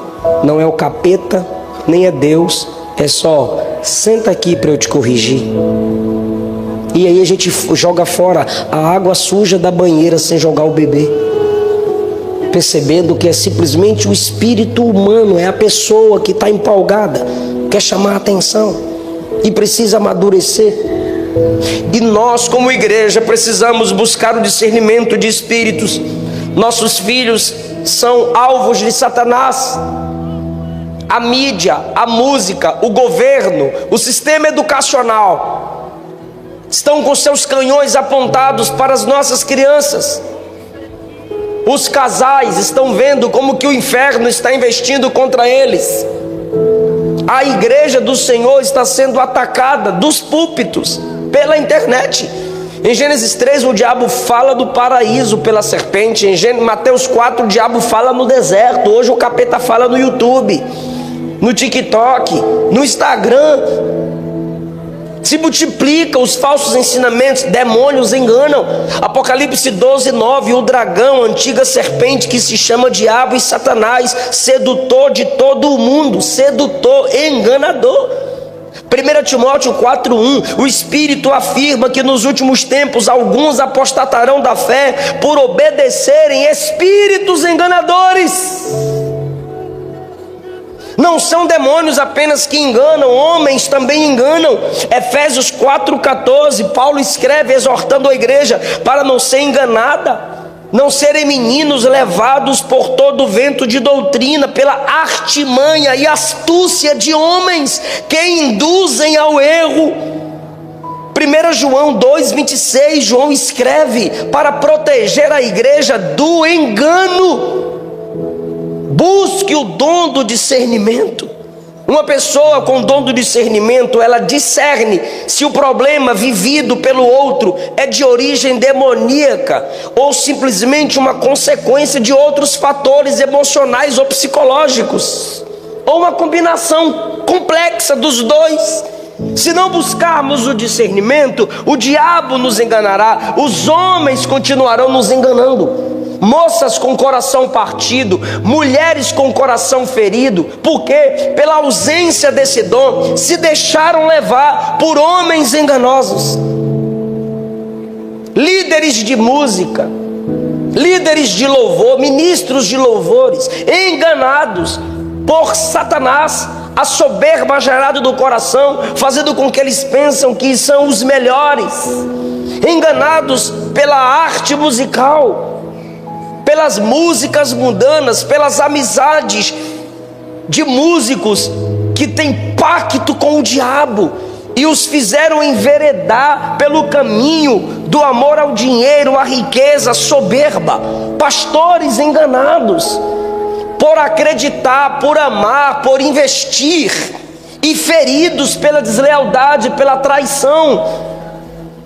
Não é o capeta, nem é Deus. É só, senta aqui para eu te corrigir. E aí a gente joga fora a água suja da banheira sem jogar o bebê, percebendo que é simplesmente o espírito humano, é a pessoa que está empolgada, quer chamar a atenção e precisa amadurecer. E nós, como igreja, precisamos buscar o discernimento de espíritos. Nossos filhos são alvos de Satanás. a mídia, a música, o governo, o sistema educacional estão com seus canhões apontados para as nossas crianças. Os casais estão vendo como que o inferno está investindo contra eles. A igreja do Senhor está sendo atacada dos púlpitos, pela internet. Em Gênesis 3 o diabo fala do paraíso pela serpente. Em Mateus 4 o diabo fala no deserto. Hoje o capeta fala no YouTube, no TikTok, no Instagram. Se multiplica os falsos ensinamentos, demônios enganam. Apocalipse 12:9, o dragão, a antiga serpente que se chama diabo e Satanás, sedutor de todo o mundo, sedutor, enganador. 1 Timóteo 4:1, o Espírito afirma que nos últimos tempos alguns apostatarão da fé por obedecerem espíritos enganadores. Não são demônios apenas que enganam, homens também enganam. Efésios 4:14, Paulo escreve exortando a igreja para não ser enganada, não serem meninos levados por todo o vento de doutrina, pela artimanha e astúcia de homens que induzem ao erro. 1 João 2:26, João escreve para proteger a igreja do engano. Busque o dom do discernimento. Uma pessoa com dom do discernimento, ela discerne se o problema vivido pelo outro é de origem demoníaca ou simplesmente uma consequência de outros fatores emocionais ou psicológicos, ou uma combinação complexa dos dois. Se não buscarmos o discernimento, o diabo nos enganará, os homens continuarão nos enganando. Moças com coração partido, mulheres com coração ferido, porque pela ausência desse dom se deixaram levar por homens enganosos. Líderes de música, líderes de louvor, ministros de louvores, enganados por Satanás, a soberba gerada do coração, fazendo com que eles pensam que são os melhores, enganados pela arte musical, pelas músicas mundanas, pelas amizades de músicos que têm pacto com o diabo e os fizeram enveredar pelo caminho do amor ao dinheiro, à riqueza, à soberba. Pastores enganados por acreditar, por amar, por investir, e feridos pela deslealdade, pela traição,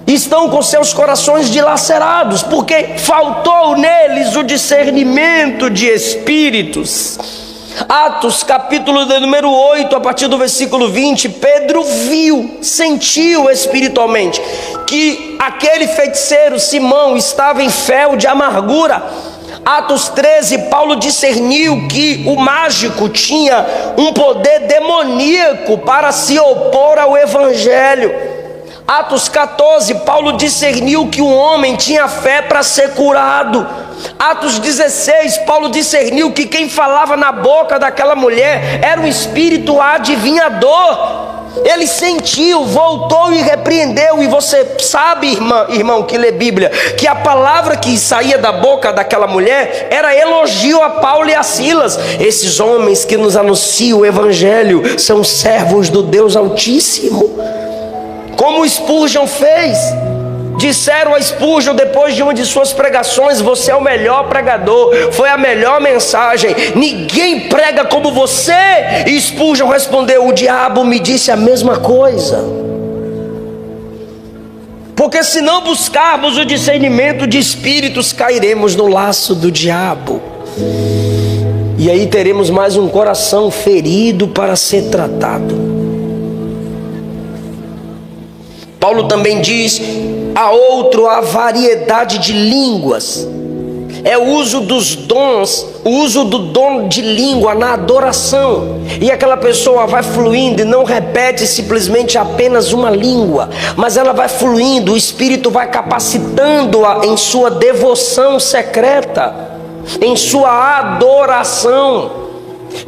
estão com seus corações dilacerados, porque faltou neles o discernimento de espíritos. Atos capítulo de número 8, a partir do versículo 20, Pedro viu, sentiu espiritualmente que aquele feiticeiro Simão estava em fel de amargura. Atos 13, Paulo discerniu que o mágico tinha um poder demoníaco para se opor ao evangelho. Atos 14, Paulo discerniu que o homem tinha fé para ser curado. Atos 16, Paulo discerniu que quem falava na boca daquela mulher era um espírito adivinhador. Ele sentiu, voltou e repreendeu. E você sabe, irmão que lê Bíblia, que a palavra que saía da boca daquela mulher era elogio a Paulo e a Silas. Esses homens que nos anunciam o evangelho são servos do Deus Altíssimo. Como Spurgeon fez, disseram a Spurgeon depois de uma de suas pregações: você é o melhor pregador, foi a melhor mensagem, ninguém prega como você. E Spurgeon respondeu: o diabo me disse a mesma coisa. Porque se não buscarmos o discernimento de espíritos, cairemos no laço do diabo, e aí teremos mais um coração ferido para ser tratado. Paulo também diz: a outro a variedade de línguas. É o uso dos dons, o uso do dom de língua na adoração. E aquela pessoa vai fluindo e não repete simplesmente apenas uma língua, mas ela vai fluindo, o Espírito vai capacitando-a em sua devoção secreta, em sua adoração.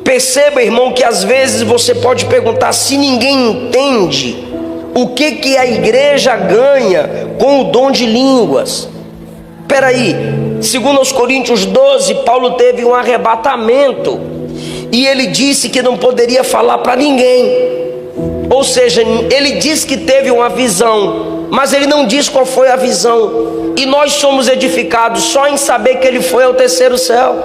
Perceba, irmão, que às vezes você pode perguntar: se ninguém entende, o que a igreja ganha com o dom de línguas? Espera aí, segundo aos Coríntios 12, Paulo teve um arrebatamento, e ele disse que não poderia falar para ninguém. Ou seja, ele diz que teve uma visão, mas ele não diz qual foi a visão. E nós somos edificados só em saber que ele foi ao terceiro céu,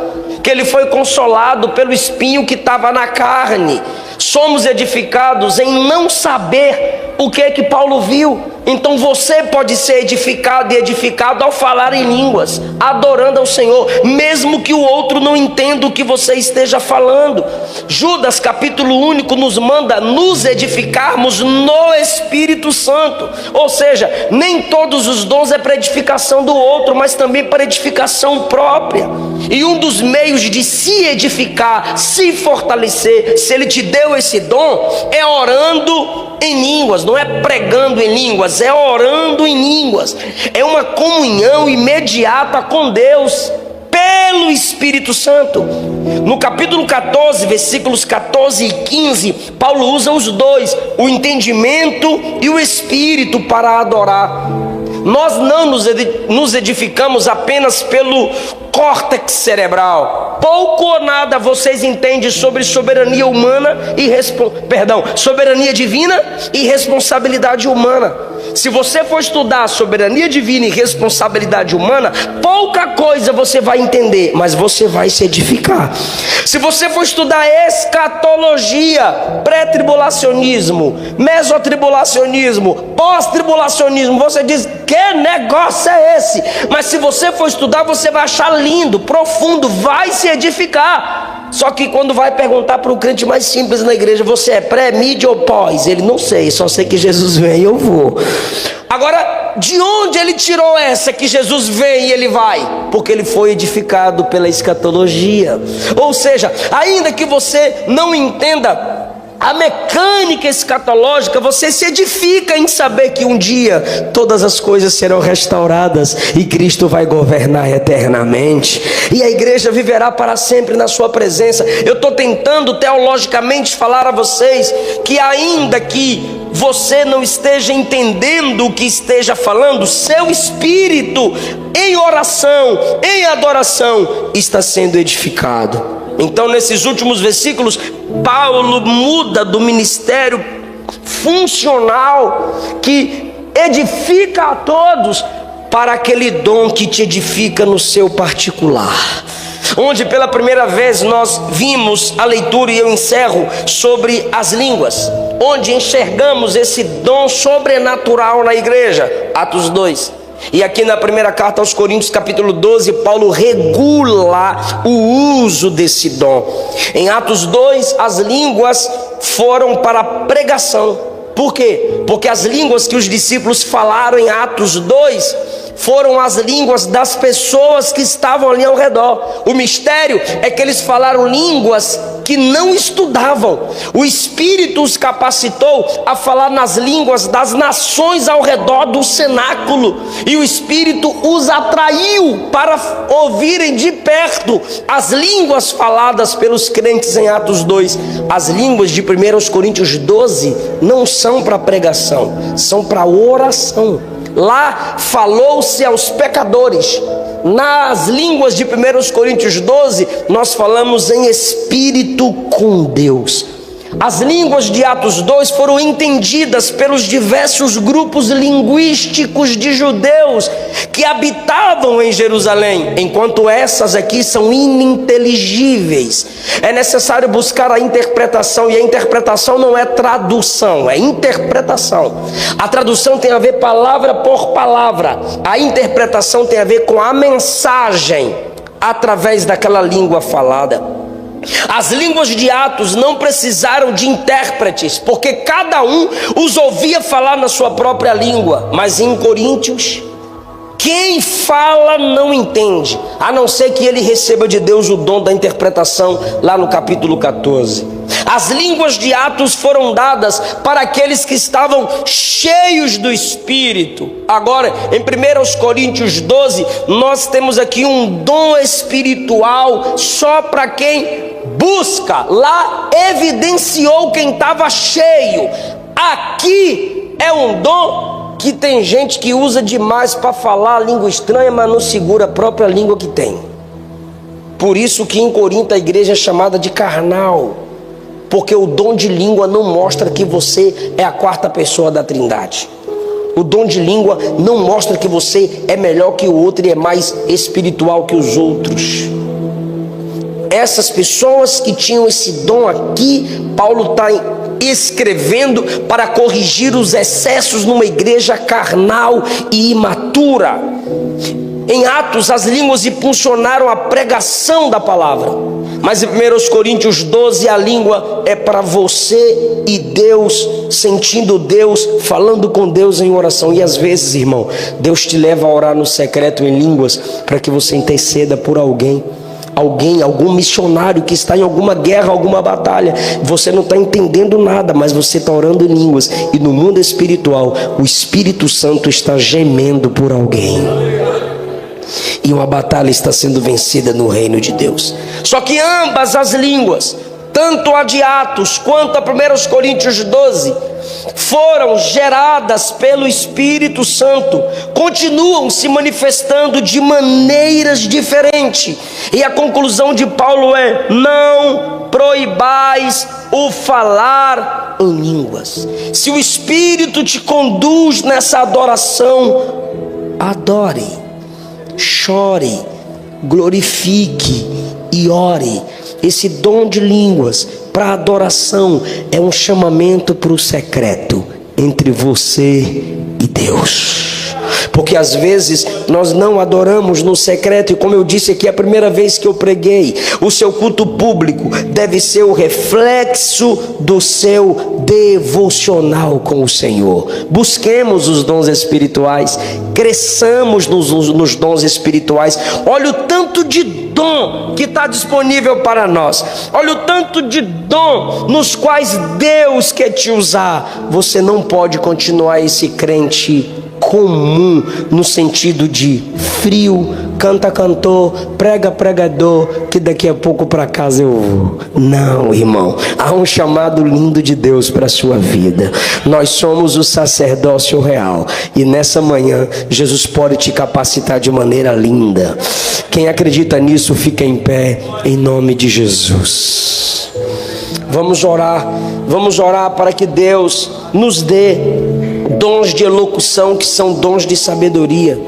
que ele foi consolado pelo espinho que estava na carne. Somos edificados em não saber o que é que Paulo viu. Então você pode ser edificado e edificado ao falar em línguas, adorando ao Senhor, mesmo que o outro não entenda o que você esteja falando. Judas, capítulo único, nos manda nos edificarmos no Espírito Santo. Ou seja, nem todos os dons é para edificação do outro, mas também para edificação própria. E um dos meios de se edificar, se fortalecer, se ele te deu esse dom, é orando em línguas. Não é pregando em línguas, é orando em línguas. É uma comunhão imediata com Deus pelo Espírito Santo. No capítulo 14, versículos 14 e 15, Paulo usa os dois, o entendimento e o Espírito, para adorar. Nós não nos edificamos apenas pelo córtex cerebral. Pouco ou nada vocês entendem sobre soberania humana e soberania divina e responsabilidade humana. Se você for estudar soberania divina e responsabilidade humana, pouca coisa você vai entender, mas você vai se edificar. Se você for estudar escatologia, pré-tribulacionismo, mesotribulacionismo, pós-tribulacionismo, você diz: que negócio é esse? Mas se você for estudar, você vai achar lindo, profundo, vai se edificar. Só que quando vai perguntar para o crente mais simples na igreja: você é pré, mid ou pós? Ele: não sei, só sei que Jesus vem e eu vou. Agora, de onde ele tirou essa que Jesus vem e ele vai? Porque ele foi edificado pela escatologia. Ou seja, ainda que você não entenda a mecânica escatológica, você se edifica em saber que um dia todas as coisas serão restauradas e Cristo vai governar eternamente, e a igreja viverá para sempre na sua presença. Eu estou tentando teologicamente falar a vocês que, ainda que você não esteja entendendo o que esteja falando, seu espírito em oração, em adoração, está sendo edificado. Então, nesses últimos versículos, Paulo muda do ministério funcional que edifica a todos para aquele dom que te edifica no seu particular, onde pela primeira vez nós vimos a leitura, e eu encerro, sobre as línguas, onde enxergamos esse dom sobrenatural na igreja. Atos 2. E aqui na primeira carta aos Coríntios, capítulo 12, Paulo regula o uso desse dom. Em Atos 2, as línguas foram para pregação. Por quê? Porque as línguas que os discípulos falaram em Atos 2 foram as línguas das pessoas que estavam ali ao redor. O mistério é que eles falaram línguas que não estudavam. O Espírito os capacitou a falar nas línguas das nações ao redor do cenáculo, e o Espírito os atraiu para ouvirem de perto as línguas faladas pelos crentes em Atos 2. As línguas de 1 Coríntios 12 não são para pregação, são para oração. Lá falou-se aos pecadores. Nas línguas de 1 Coríntios 12, nós falamos em espírito com Deus. As línguas de Atos 2 foram entendidas pelos diversos grupos linguísticos de judeus que habitavam em Jerusalém, enquanto essas aqui são ininteligíveis. É necessário buscar a interpretação, e a interpretação não é tradução, é interpretação. A tradução tem a ver palavra por palavra, a interpretação tem a ver com a mensagem através daquela língua falada. As línguas de Atos não precisaram de intérpretes, porque cada um os ouvia falar na sua própria língua. Mas em Coríntios, quem fala não entende, a não ser que ele receba de Deus o dom da interpretação, lá no capítulo 14. As línguas de Atos foram dadas para aqueles que estavam cheios do Espírito. Agora, em 1 Coríntios 12, nós temos aqui um dom espiritual só para quem busca. Lá evidenciou quem estava cheio. Aqui é um dom que tem gente que usa demais para falar a língua estranha, mas não segura a própria língua que tem. Por isso que em Corinto a igreja é chamada de carnal, porque o dom de língua não mostra que você é a quarta pessoa da Trindade. O dom de língua não mostra que você é melhor que o outro e é mais espiritual que os outros. Essas pessoas que tinham esse dom aqui, Paulo está escrevendo para corrigir os excessos numa igreja carnal e imatura. Em Atos, as línguas impulsionaram a pregação da palavra. Mas em 1 Coríntios 12, a língua é para você e Deus, sentindo Deus, falando com Deus em oração. E às vezes, irmão, Deus te leva a orar no secreto em línguas para que você interceda por alguém, algum missionário que está em alguma guerra, alguma batalha. Você não está entendendo nada, mas você está orando em línguas. E no mundo espiritual, o Espírito Santo está gemendo por alguém. E uma batalha está sendo vencida no reino de Deus. Só que ambas as línguas, tanto a de Atos quanto a 1 Coríntios 12, foram geradas pelo Espírito Santo, continuam se manifestando de maneiras diferentes. E a conclusão de Paulo é: não proibais o falar em línguas. Se o Espírito te conduz nessa adoração, adore, chore, glorifique e ore. Esse dom de línguas para adoração é um chamamento para o secreto entre você e Deus. Porque às vezes nós não adoramos no secreto, e como eu disse aqui a primeira vez que eu preguei, o seu culto público deve ser o reflexo do seu devocional com o Senhor. Busquemos os dons espirituais, cresçamos nos dons espirituais. Olha o tanto de dom que está disponível para nós, olha o tanto de dom nos quais Deus quer te usar. Você não pode continuar esse crente comum, no sentido de frio, canta cantor, prega pregador, que daqui a pouco para casa eu vou. Não, irmão, há um chamado lindo de Deus para a sua vida. Nós somos o sacerdócio real, e nessa manhã Jesus pode te capacitar de maneira linda. Quem acredita nisso, fica em pé em nome de Jesus. Vamos orar para que Deus nos dê dons de elocução, que são dons de sabedoria,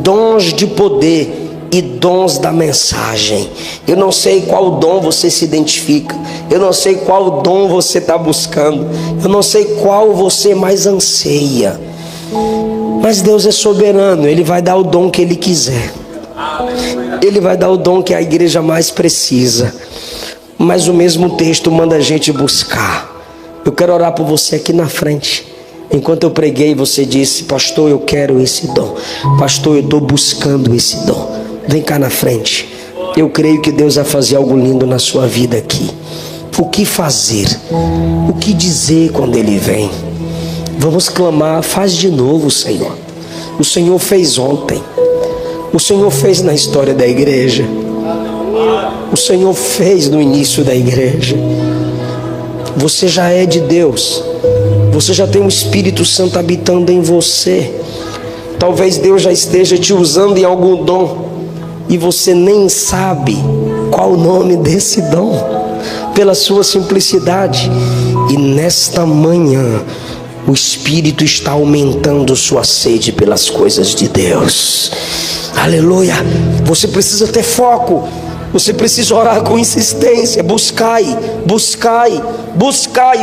dons de poder e dons da mensagem. Eu não sei qual dom você se identifica, eu não sei qual dom você está buscando, eu não sei qual você mais anseia, mas Deus é soberano, Ele vai dar o dom que Ele quiser, Ele vai dar o dom que a igreja mais precisa. Mas o mesmo texto manda a gente buscar. Eu quero orar por você aqui na frente. Enquanto eu preguei, você disse: pastor, eu quero esse dom, pastor, eu estou buscando esse dom. Vem cá na frente. Eu creio que Deus vai fazer algo lindo na sua vida aqui. O que fazer? O que dizer quando Ele vem? Vamos clamar: faz de novo, Senhor. O Senhor fez ontem, o Senhor fez na história da igreja, o Senhor fez no início da igreja. Você já é de Deus, você já tem o Espírito Santo habitando em você. Talvez Deus já esteja te usando em algum dom e você nem sabe qual o nome desse dom, pela sua simplicidade. E nesta manhã o Espírito está aumentando sua sede pelas coisas de Deus. Aleluia. Você precisa ter foco, você precisa orar com insistência. Buscai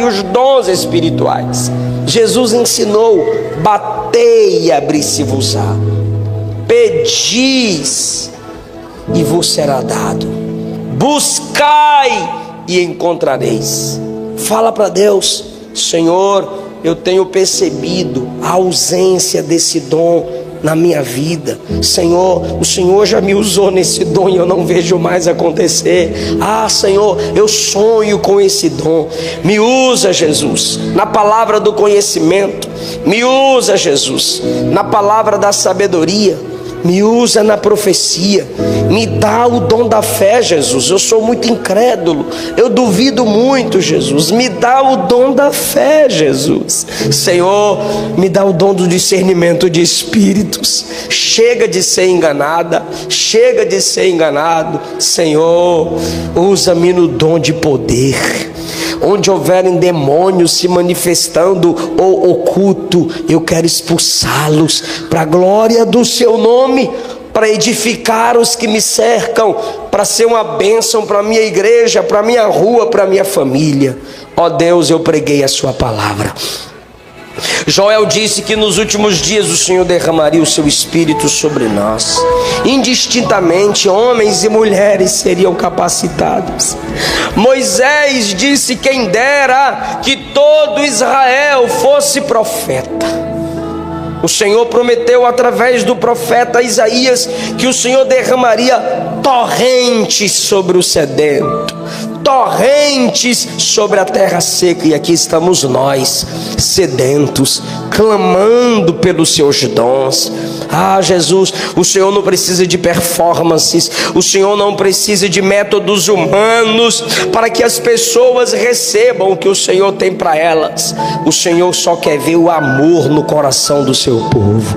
os dons espirituais. Jesus ensinou: batei e abri-se-vos-á, pedis e vos será dado, buscai e encontrareis. Fala para Deus: Senhor, eu tenho percebido a ausência desse dom na minha vida. Senhor, o Senhor já me usou nesse dom e eu não vejo mais acontecer. Senhor, eu sonho com esse dom. Me usa, Jesus, na palavra do conhecimento. Me usa, Jesus, na palavra da sabedoria. Me usa na profecia. Me dá o dom da fé, Jesus. Eu sou muito incrédulo. Eu duvido muito, Jesus. Me dá o dom da fé, Jesus. Senhor, me dá o dom do discernimento de espíritos. Chega de ser enganada. Chega de ser enganado. Senhor, usa-me no dom de poder. Onde houverem demônios se manifestando ou oculto, eu quero expulsá-los para a glória do seu nome, para edificar os que me cercam, para ser uma bênção para a minha igreja, para a minha rua, para a minha família. Ó Deus, eu preguei a sua palavra. Joel disse que nos últimos dias o Senhor derramaria o seu Espírito sobre nós. Indistintamente, homens e mulheres seriam capacitados. Moisés disse: quem dera que todo Israel fosse profeta. O Senhor prometeu através do profeta Isaías que o Senhor derramaria torrentes sobre o sedento, torrentes sobre a terra seca. E aqui estamos nós, sedentos, clamando pelos seus dons. Ah, Jesus, o Senhor não precisa de performances, o Senhor não precisa de métodos humanos para que as pessoas recebam o que o Senhor tem para elas. O Senhor só quer ver o amor no coração do seu povo.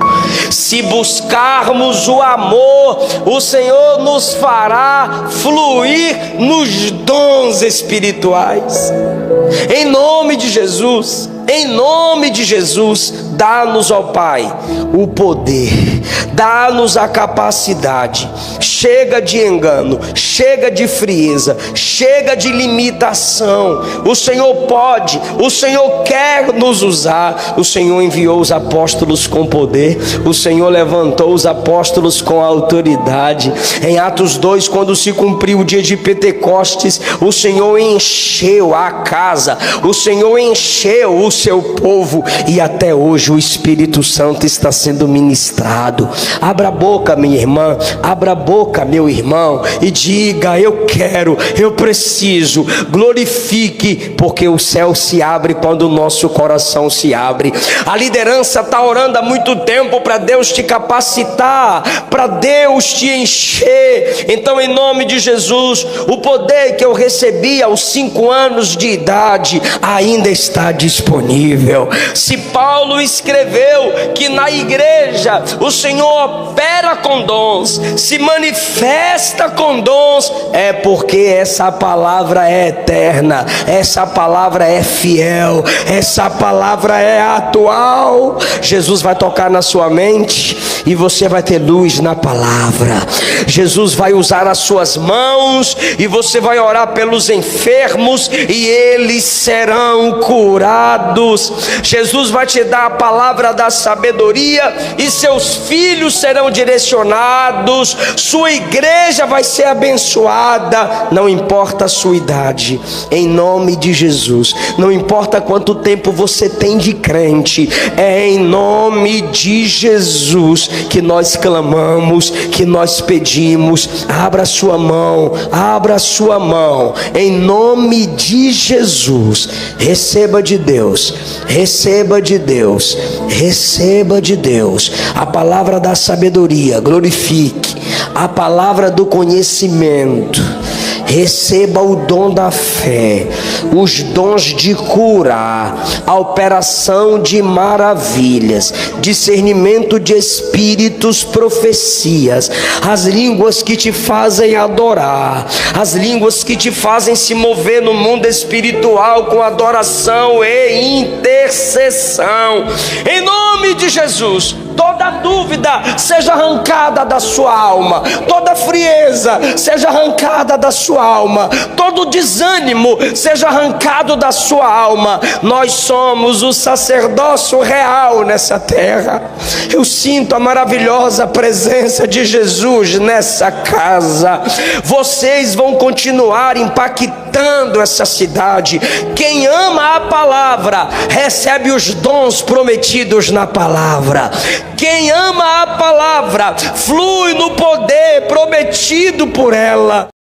Se buscarmos o amor, o Senhor nos fará fluir nos dons espirituais. Em nome de Jesus, em nome de Jesus, dá-nos, ó Pai, o poder, dá-nos a capacidade. Chega de engano, chega de frieza, chega de limitação. O Senhor pode, o Senhor quer nos usar. O Senhor enviou os apóstolos com poder, o Senhor levantou os apóstolos com autoridade. Em Atos 2, quando se cumpriu o dia de Pentecostes, o Senhor encheu a casa, o Senhor encheu o seu povo, e até hoje o Espírito Santo está sendo ministrado. Abra a boca, minha irmã, abra a boca, meu irmão, e diga: eu quero, eu preciso. Glorifique, porque o céu se abre quando o nosso coração se abre. A liderança está orando há muito tempo para Deus te capacitar, para Deus te encher. Então, em nome de Jesus, o poder que eu recebi aos 5 anos de idade ainda está disponível. Se Paulo escreveu que na igreja o Senhor opera com dons, se manifesta com dons, é porque essa palavra é eterna, essa palavra é fiel, essa palavra é atual. Jesus vai tocar na sua mente e você vai ter luz na palavra. Jesus vai usar as suas mãos e você vai orar pelos enfermos e eles serão curados. Jesus vai te dar a palavra da sabedoria e seus filhos serão direcionados. Sua igreja vai ser abençoada. Não importa a sua idade, em nome de Jesus. Não importa quanto tempo você tem de crente, é em nome de Jesus que nós clamamos, que nós pedimos. Abra a sua mão, abra a sua mão, em nome de Jesus. Receba de Deus, receba de Deus, receba de Deus a palavra da sabedoria. Glorifique a palavra do conhecimento. Receba o dom da fé, os dons de curar, a operação de maravilhas, discernimento de espíritos, profecias, as línguas que te fazem adorar, as línguas que te fazem se mover no mundo espiritual com adoração e intercessão. Em nome de Jesus, toda dúvida seja arrancada da sua alma, toda frieza seja arrancada da sua alma, todo desânimo seja arrancado da sua alma. Nós somos o sacerdócio real nessa terra. Eu sinto a maravilhosa presença de Jesus nessa casa. Vocês vão continuar impactando essa cidade. Quem ama a palavra recebe os dons prometidos na palavra. Quem ama a palavra flui no poder prometido por ela.